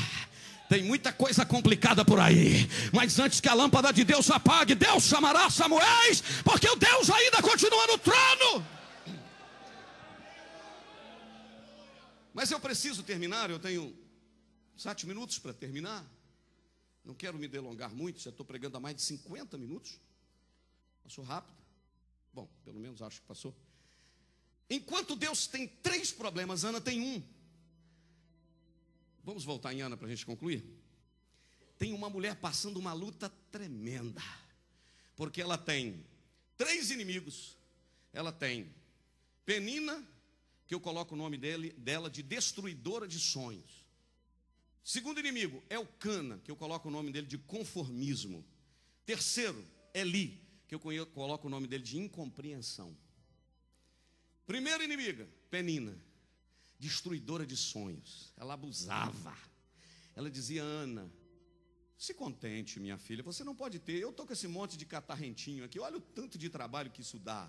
Tem muita coisa complicada por aí. Mas antes que a lâmpada de Deus apague, Deus chamará Samuéis, porque o Deus ainda continua no trono. Mas eu preciso terminar, eu tenho 7 minutos para terminar. Não quero me delongar muito, já estou pregando há mais de 50 minutos. Passou rápido. Bom, pelo menos acho que passou. Enquanto Deus tem 3 problemas, Ana tem 1. Vamos voltar em Ana para a gente concluir. Tem uma mulher passando uma luta tremenda, porque ela tem 3 inimigos. Ela tem Penina, que eu coloco o nome dela de destruidora de sonhos. Segundo inimigo, Elcana, que eu coloco o nome dele de conformismo. Terceiro, Eli, que eu coloco o nome dele de incompreensão. Primeira inimiga, Penina, destruidora de sonhos. Ela abusava. Ela dizia: Ana, se contente, minha filha, você não pode ter. Eu estou com esse monte de catarrentinho aqui, olha o tanto de trabalho que isso dá.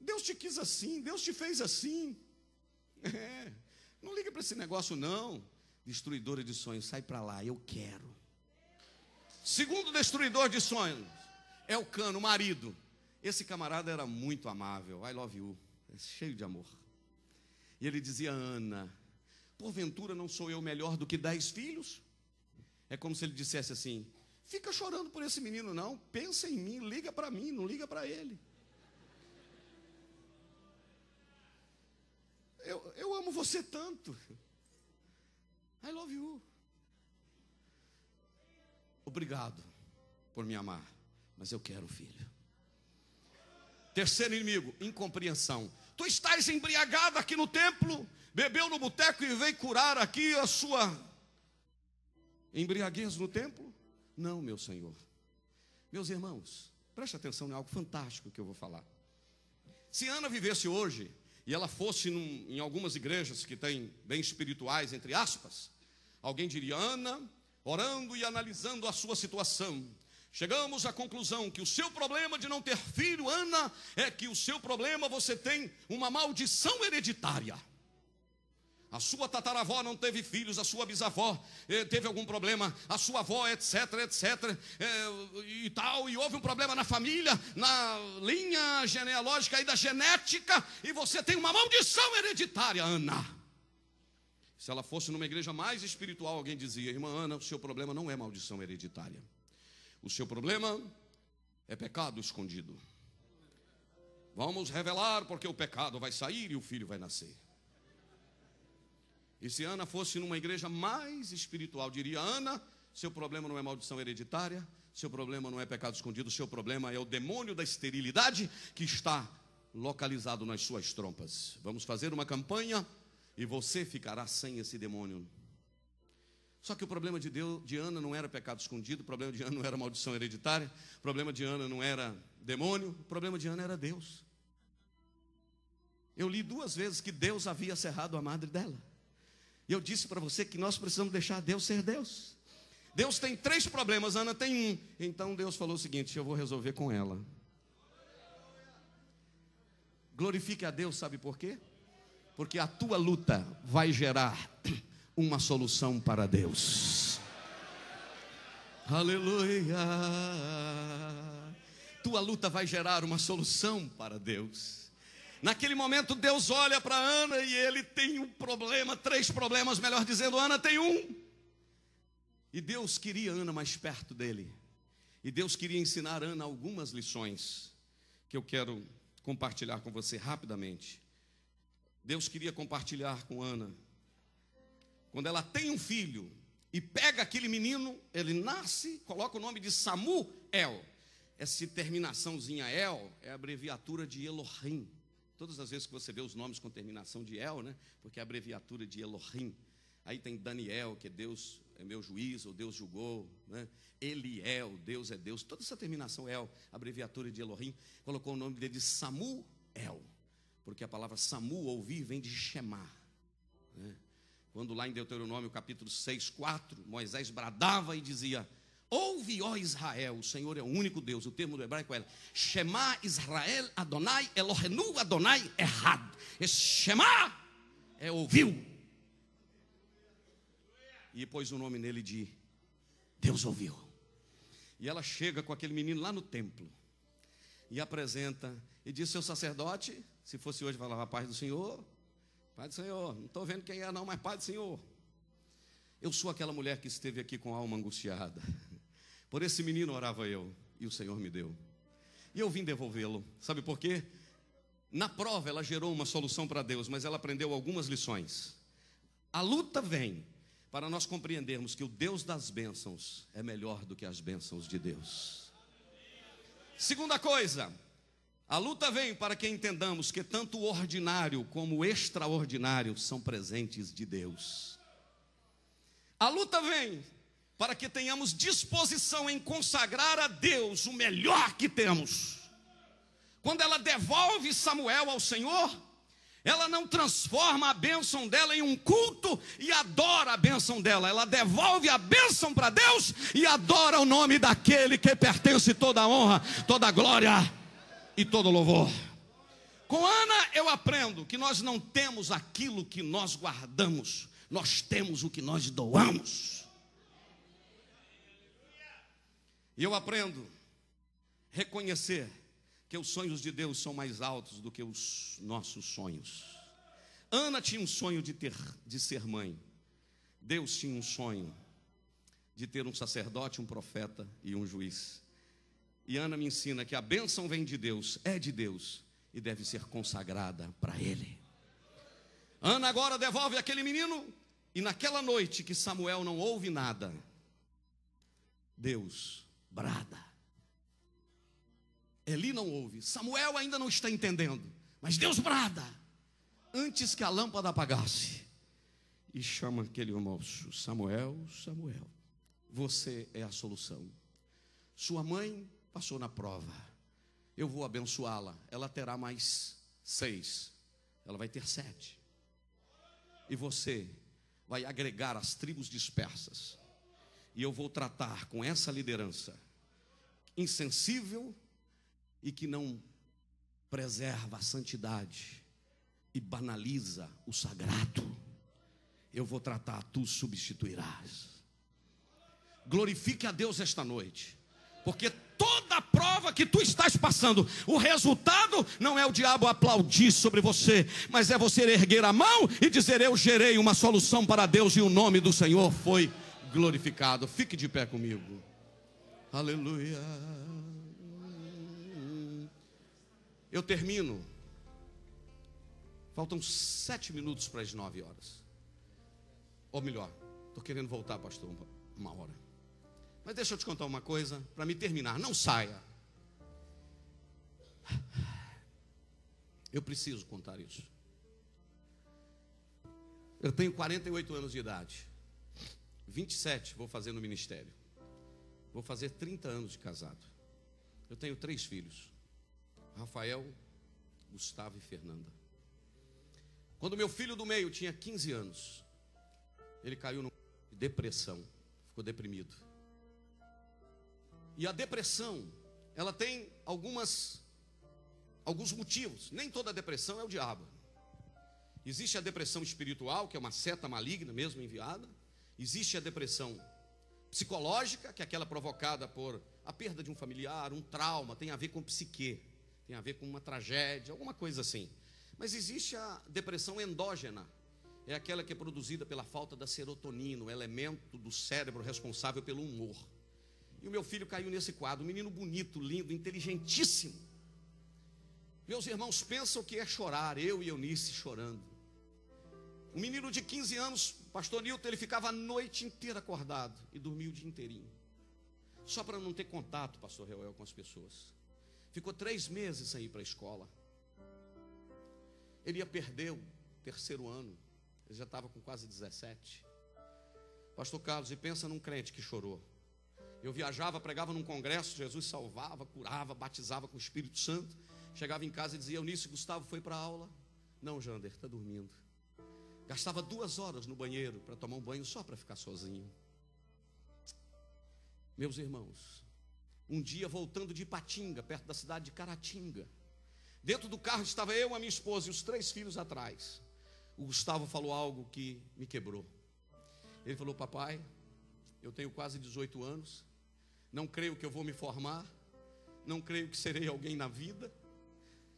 Deus te quis assim, Deus te fez assim. Não liga para esse negócio não. Destruidora de sonhos, sai para lá, eu quero. Segundo destruidor de sonhos, Elcana, o marido. Esse camarada era muito amável, I love you, cheio de amor. E ele dizia: Ana, porventura não sou eu melhor do que 10 filhos? É como se ele dissesse assim: fica chorando por esse menino não, pensa em mim, liga para mim, não liga para ele. Eu amo você tanto. I love you. Obrigado por me amar, mas eu quero filho. Terceiro inimigo, incompreensão. Tu estás embriagado aqui no templo, bebeu no boteco e veio curar aqui a sua embriaguez no templo? Não, meu Senhor. Meus irmãos, preste atenção em algo fantástico que eu vou falar. Se Ana vivesse hoje e ela fosse em algumas igrejas que têm bem espirituais, entre aspas, alguém diria: Ana, orando e analisando a sua situação, chegamos à conclusão que o seu problema de não ter filho, Ana, é que o seu problema, você tem uma maldição hereditária. A sua tataravó não teve filhos, a sua bisavó teve algum problema, a sua avó, etc, e tal, e houve um problema na família, na linha genealógica aí da genética, e você tem uma maldição hereditária, Ana. Se ela fosse numa igreja mais espiritual, alguém dizia: irmã Ana, o seu problema não é maldição hereditária. O seu problema é pecado escondido. Vamos revelar, porque o pecado vai sair e o filho vai nascer. E se Ana fosse numa igreja mais espiritual, diria: Ana, seu problema não é maldição hereditária, seu problema não é pecado escondido, seu problema é o demônio da esterilidade que está localizado nas suas trompas. Vamos fazer uma campanha e você ficará sem esse demônio. Só que o problema de Ana não era pecado escondido, o problema de Ana não era maldição hereditária, o problema de Ana não era demônio, o problema de Ana era Deus. Eu li 2 vezes que Deus havia cerrado a madre dela. E eu disse para você que nós precisamos deixar Deus ser Deus. Deus tem 3 problemas, Ana tem 1. Então Deus falou o seguinte: eu vou resolver com ela. Glorifique a Deus, sabe por quê? Porque a tua luta vai gerar uma solução para Deus. Aleluia. Tua luta vai gerar uma solução para Deus. Naquele momento Deus olha para Ana e ele tem um problema, 3 problemas, melhor dizendo, Ana tem 1. E Deus queria Ana mais perto dele. E Deus queria ensinar Ana algumas lições que eu quero compartilhar com você rapidamente. Deus queria compartilhar com Ana. Quando ela tem um filho e pega aquele menino, ele nasce, coloca o nome de Samuel. Essa terminaçãozinha El é a abreviatura de Elohim. Todas as vezes que você vê os nomes com terminação de El, né? Porque é a abreviatura de Elohim. Aí tem Daniel, que é Deus é meu juiz, ou Deus julgou, né? Eliel, Deus é Deus. Toda essa terminação El, abreviatura de Elohim, colocou o nome dele de Samuel, porque a palavra Samu, ouvir, vem de Shema, né? Quando lá em Deuteronômio capítulo 6, 4, Moisés bradava e dizia: ouve, ó Israel, o Senhor é o único Deus. O termo do hebraico é Shema Israel Adonai Elohenu Adonai Ehad. Esse Shema é ouviu. E pôs o nome nele de Deus ouviu. E ela chega com aquele menino lá no templo e apresenta e diz: seu sacerdote, se fosse hoje falava paz do Senhor, Pai do Senhor, não estou vendo quem é não, mas Pai do Senhor. Eu sou aquela mulher que esteve aqui com a alma angustiada. Por esse menino orava eu, e o Senhor me deu. E eu vim devolvê-lo. Sabe por quê? Na prova ela gerou uma solução para Deus, mas ela aprendeu algumas lições. A luta vem para nós compreendermos que o Deus das bênçãos é melhor do que as bênçãos de Deus. Segunda coisa, a luta vem para que entendamos que tanto o ordinário como o extraordinário são presentes de Deus. A luta vem para que tenhamos disposição em consagrar a Deus o melhor que temos. Quando ela devolve Samuel ao Senhor, ela não transforma a bênção dela em um culto e adora a bênção dela. Ela devolve a bênção para Deus e adora o nome daquele que pertence toda a honra, toda a glória e todo louvor. Com Ana eu aprendo que nós não temos aquilo que nós guardamos, nós temos o que nós doamos. E eu aprendo a reconhecer que os sonhos de Deus são mais altos do que os nossos sonhos. Ana tinha um sonho de ser mãe. Deus tinha um sonho de ter um sacerdote, um profeta e um juiz. E Ana me ensina que a bênção vem de Deus, é de Deus e deve ser consagrada para Ele. Ana agora devolve aquele menino e naquela noite que Samuel não ouve nada, Deus brada. Eli não ouve, Samuel ainda não está entendendo, mas Deus brada, antes que a lâmpada apagasse, e chama aquele moço: Samuel, Samuel, você é a solução. Sua mãe passou na prova, eu vou abençoá-la, ela terá mais 6, ela vai ter 7, e você vai agregar as tribos dispersas, e eu vou tratar com essa liderança insensível e que não preserva a santidade e banaliza o sagrado. Eu vou tratar, tu substituirás. Glorifique a Deus esta noite, porque toda a prova que tu estás passando, o resultado não é o diabo aplaudir sobre você, mas é você erguer a mão e dizer: eu gerei uma solução para Deus e o nome do Senhor foi glorificado. Fique de pé comigo. Aleluia. Eu termino. Faltam 7 minutos para as 9 horas. Ou melhor, estou querendo voltar, pastor, 1 hora. Mas deixa eu te contar uma coisa, para me terminar, não saia. Eu preciso contar isso. Eu tenho 48 anos de idade, 27 vou fazer no ministério, vou fazer 30 anos de casado. Eu tenho 3 filhos, Rafael, Gustavo e Fernanda. Quando meu filho do meio tinha 15 anos, ele caiu numa depressão, ficou deprimido. E a depressão, ela tem alguns motivos. Nem toda depressão é o diabo. Existe a depressão espiritual, que é uma seta maligna mesmo enviada. Existe a depressão psicológica, que é aquela provocada por a perda de um familiar, um trauma, tem a ver com psique, tem a ver com uma tragédia, alguma coisa assim. Mas existe a depressão endógena, é aquela que é produzida pela falta da serotonina, o elemento do cérebro responsável pelo humor. E o meu filho caiu nesse quadro, um menino bonito, lindo, inteligentíssimo. Meus irmãos pensam que é chorar, eu e Eunice chorando. Um menino de 15 anos, pastor Nilton, ele ficava a noite inteira acordado e dormia o dia inteirinho. Só para não ter contato, pastor Reuel, com as pessoas. Ficou 3 meses sem ir para a escola. Ele ia perder o 3º ano, ele já estava com quase 17. Pastor Carlos, e pensa num crente que chorou. Eu viajava, pregava num congresso, Jesus salvava, curava, batizava com o Espírito Santo. Chegava em casa e dizia, Eunice, Gustavo foi para a aula? Não, Jander, está dormindo. Gastava 2 horas no banheiro para tomar um banho só para ficar sozinho. Meus irmãos, um dia voltando de Ipatinga, perto da cidade de Caratinga, dentro do carro estava eu, a minha esposa e os 3 filhos atrás. O Gustavo falou algo que me quebrou. Ele falou, papai, eu tenho quase 18 anos, não creio que eu vou me formar, não creio que serei alguém na vida,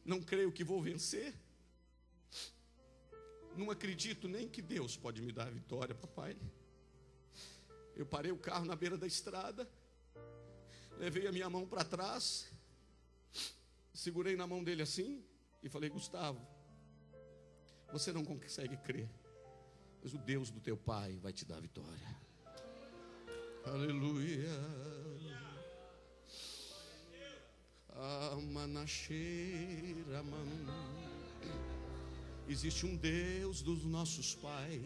não creio que vou vencer, não acredito nem que Deus pode me dar a vitória, papai. Eu parei o carro na beira da estrada, levei a minha mão para trás, segurei na mão dele assim e falei, Gustavo, você não consegue crer, mas o Deus do teu pai vai te dar a vitória. Aleluia. Amanacheira, existe um Deus dos nossos pais.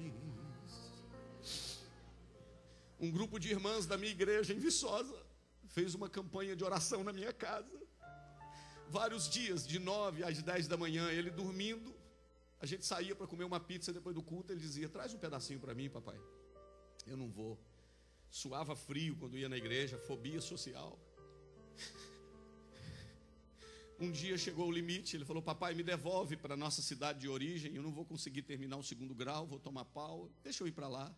Um grupo de irmãs da minha igreja em Viçosa fez uma campanha de oração na minha casa. Vários dias, de 9 às 10 da manhã, ele dormindo. A gente saía para comer uma pizza depois do culto. Ele dizia, traz um pedacinho para mim, papai. Eu não vou. Suava frio quando ia na igreja, fobia social. Um dia chegou o limite, ele falou, papai, me devolve para a nossa cidade de origem, eu não vou conseguir terminar o 2º grau, vou tomar pau, deixa eu ir para lá.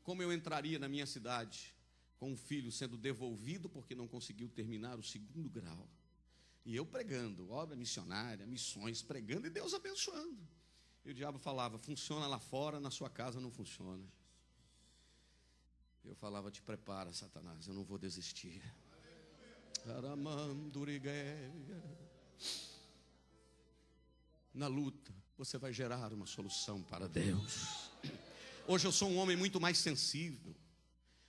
Como eu entraria na minha cidade com um filho sendo devolvido porque não conseguiu terminar o 2º grau? E eu pregando, obra missionária, missões, pregando e Deus abençoando. E o diabo falava, funciona lá fora, na sua casa não funciona. Eu falava, te prepara, Satanás, eu não vou desistir. Na luta, você vai gerar uma solução para Deus. Hoje eu sou um homem muito mais sensível.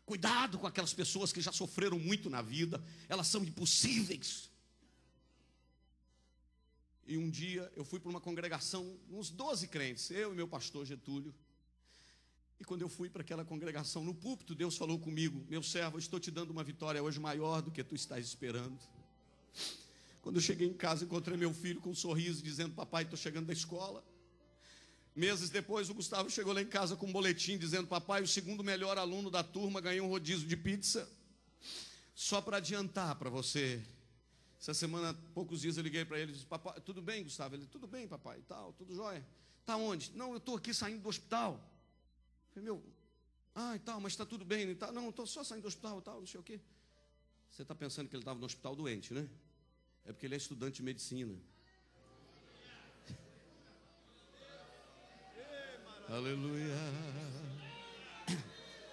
Cuidado com aquelas pessoas que já sofreram muito na vida, elas são impossíveis. E um dia eu fui para uma congregação, uns 12 crentes, eu e meu pastor Getúlio. E quando eu fui para aquela congregação, no púlpito, Deus falou comigo, meu servo, eu estou te dando uma vitória hoje maior do que tu estás esperando. Quando eu cheguei em casa, encontrei meu filho com um sorriso, dizendo, papai, estou chegando da escola. Meses depois, o Gustavo chegou lá em casa com um boletim, dizendo, papai, o 2º melhor aluno da turma ganhou um rodízio de pizza. Só para adiantar para você, essa semana, poucos dias, eu liguei para ele e disse, papai, tudo bem, Gustavo? Ele, tudo bem, papai, tal, tudo jóia. Está onde? Não, eu estou aqui saindo do hospital. Eu falei, e tal, mas está tudo bem, e tal. Não, estou só saindo do hospital e tal, não sei o quê. Você está pensando que ele estava no hospital doente, né? É porque ele é estudante de medicina. Aleluia.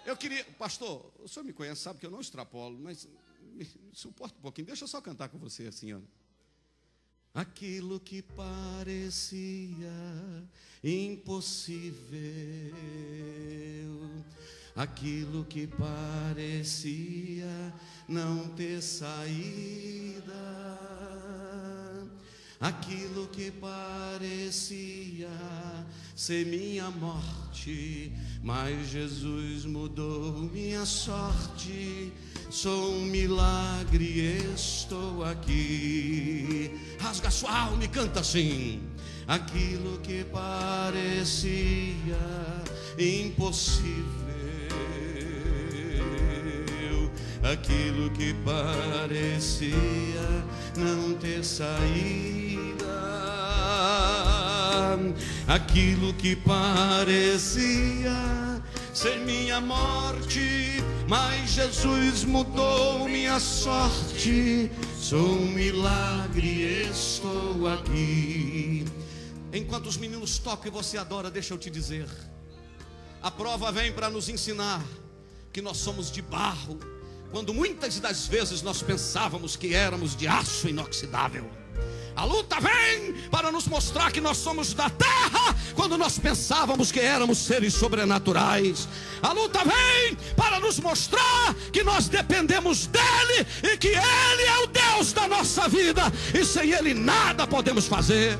Eu queria, pastor, o senhor me conhece, sabe que eu não extrapolo, mas me suporta um pouquinho, deixa eu só cantar com você assim, ó. Aquilo que parecia impossível, aquilo que parecia não ter saída, aquilo que parecia ser minha morte, mas Jesus mudou minha sorte. Sou um milagre e estou aqui. Rasga sua alma e canta assim: aquilo que parecia impossível, aquilo que parecia não ter saída, aquilo que parecia ser minha morte, mas Jesus mudou minha sorte. Sou um milagre e estou aqui. Enquanto os meninos tocam e você adora, deixa eu te dizer, a prova vem para nos ensinar que nós somos de barro, quando muitas das vezes nós pensávamos que éramos de aço inoxidável. A luta vem para nos mostrar que nós somos da terra, quando nós pensávamos que éramos seres sobrenaturais. A luta vem para nos mostrar que nós dependemos dele e que ele é o Deus da nossa vida, e sem ele nada podemos fazer.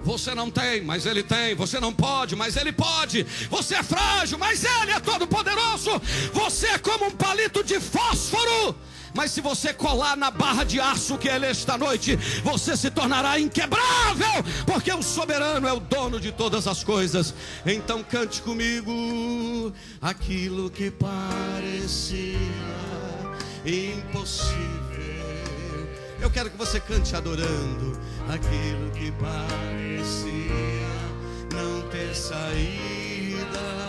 Você não tem, mas ele tem. Você não pode, mas ele pode. Você é frágil, mas ele é todo poderoso. Você é como um palito de fósforo, mas se você colar na barra de aço que ele é esta noite, você se tornará inquebrável, porque o soberano é o dono de todas as coisas. Então cante comigo: aquilo que parecia impossível. Eu quero que você cante adorando: aquilo que parecia não ter saída.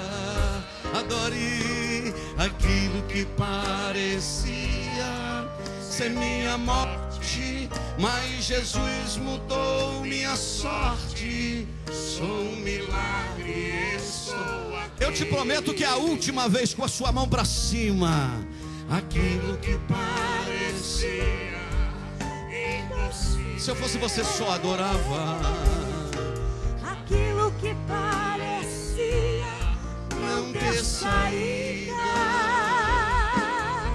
Adore aquilo que parecia ser minha morte, mas Jesus mudou minha sorte. Sou um milagre, estou aqui. Eu te prometo que é a última vez, com a sua mão para cima. Aquilo que parecia impossível. Se eu fosse você, só adorava. Aquilo que parecia não ter saída,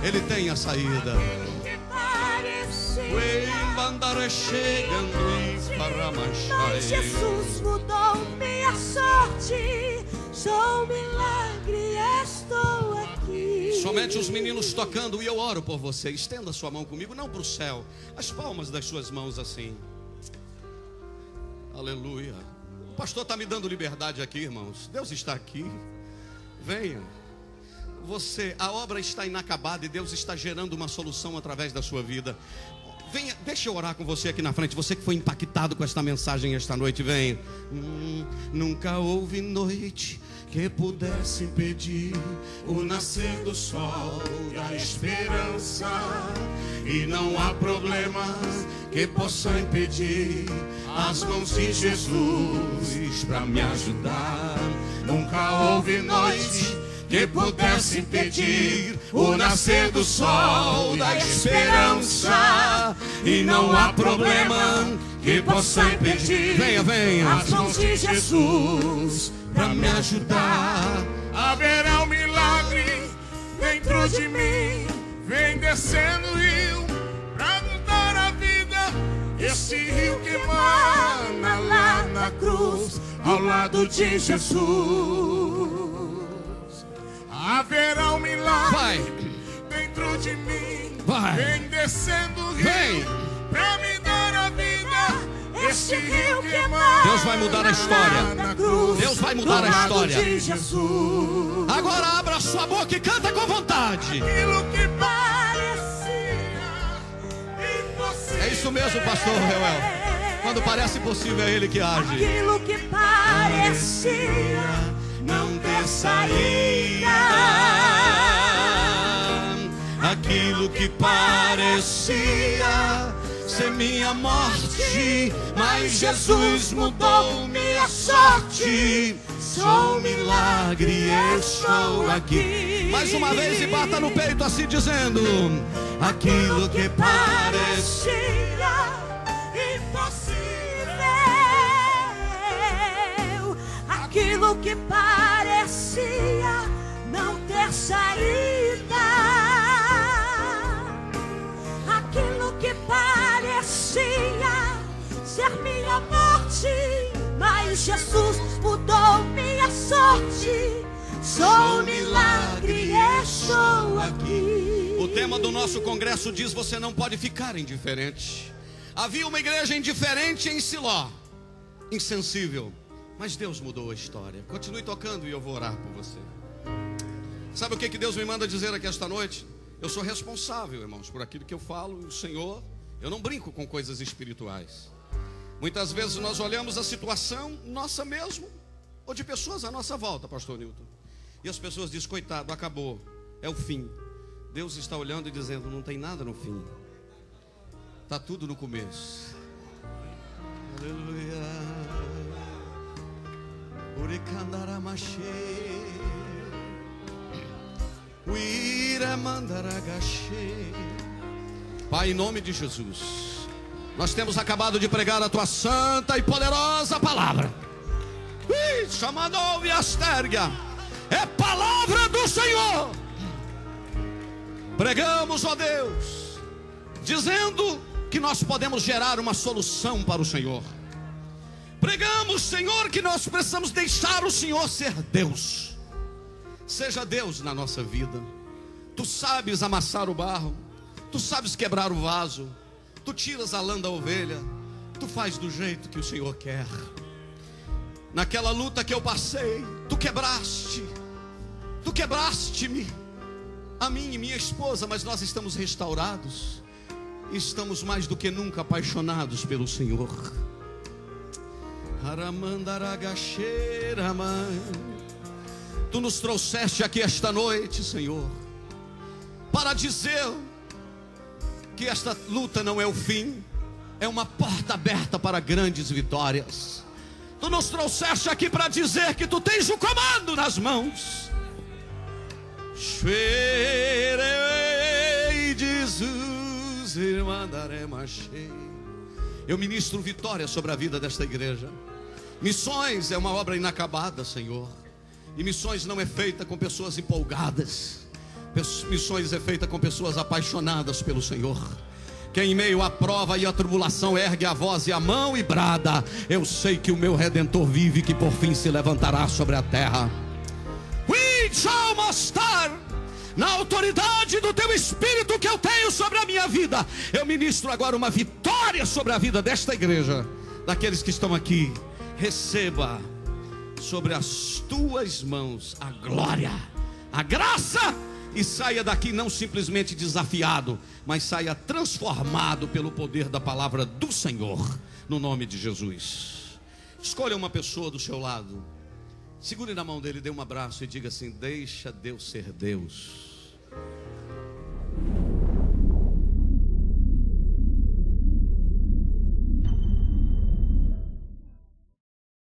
ele tem a saída. Aquilo que parecia mas Jesus mudou minha sorte. Sou um milagre, estou aqui. Somente os meninos tocando, e eu oro por você. Estenda sua mão comigo, não para o céu, as palmas das suas mãos assim. Aleluia. O pastor está me dando liberdade aqui, irmãos. Deus está aqui. Venha. Você, a obra está inacabada e Deus está gerando uma solução através da sua vida. Venha, deixa eu orar com você aqui na frente. Você que foi impactado com esta mensagem esta noite, venha. Nunca houve noite que pudesse impedir o nascer do sol da esperança, e não há problemas que possam impedir as mãos de Jesus para me ajudar. Nunca houve noite que pudesse impedir o nascer do sol da esperança, e não há problema que possa impedir. Venha, venha. As mãos de Jesus para me ajudar. Haverá um milagre dentro de mim. Vem descendo o rio para mudar a vida. Esse rio que emana lá na cruz, ao lado de Jesus. Haverá um milagre dentro de mim. Vem descendo o rio para me dar a vida. Esse rio que emana. Deus vai mudar a história. Deus vai mudar a história. Agora abra a sua boca e canta com vontade. Aquilo que parecia impossível. É isso mesmo, pastor Reuel. Quando parece impossível, é ele que age. Aquilo que parecia não ter saída, aquilo que parecia ser minha morte, mas Jesus mudou minha sorte. Sou um milagre e estou aqui. Mais uma vez, e bata no peito assim dizendo: aquilo que parecia impossível, aquilo que parecia não ter saída. Aquilo que parecia ser minha morte, mas Jesus mudou minha sorte. Sou um milagre, estou aqui. O tema do nosso congresso diz: você não pode ficar indiferente. Havia uma igreja indiferente em Siló, insensível, mas Deus mudou a história. Continue tocando e eu vou orar por você. Sabe o que Deus me manda dizer aqui esta noite? Eu sou responsável, irmãos, por aquilo que eu falo. O Senhor, eu não brinco com coisas espirituais. Muitas vezes nós olhamos a situação nossa mesmo, ou de pessoas à nossa volta, pastor Newton, e as pessoas dizem: coitado, acabou, é o fim. Deus está olhando e dizendo: não tem nada no fim, está tudo no começo. Aleluia. Pai, em nome de Jesus, nós temos acabado de pregar a tua santa e poderosa palavra. Chamando-me Astérgia, é palavra do Senhor. Pregamos, ó Deus, dizendo que nós podemos gerar uma solução para o Senhor. Pregamos, Senhor, que nós precisamos deixar o Senhor ser Deus. Seja Deus na nossa vida. Tu sabes amassar o barro, tu sabes quebrar o vaso, tu tiras a lã da ovelha, tu faz do jeito que o Senhor quer. Naquela luta que eu passei, tu quebraste-me, a mim e minha esposa, mas nós estamos restaurados, estamos mais do que nunca apaixonados pelo Senhor. Tu nos trouxeste aqui esta noite, Senhor, para dizer que esta luta não é o fim, é uma porta aberta para grandes vitórias. Tu nos trouxeste aqui para dizer que tu tens o comando nas mãos. Eu ministro vitória sobre a vida desta igreja. Missões é uma obra inacabada, Senhor. E missões não é feita com pessoas empolgadas. Missões é feita com pessoas apaixonadas pelo Senhor. Quem em meio à prova e à tribulação ergue a voz e a mão e brada: eu sei que o meu Redentor vive, que por fim se levantará sobre a terra. We shall mostrar, na autoridade do teu Espírito que eu tenho sobre a minha vida, eu ministro agora uma vitória sobre a vida desta igreja, daqueles que estão aqui. Receba sobre as tuas mãos a glória, a graça, e saia daqui não simplesmente desafiado, mas saia transformado pelo poder da palavra do Senhor, no nome de Jesus. Escolha uma pessoa do seu lado, segure na mão dele, dê um abraço e diga assim: deixa Deus ser Deus.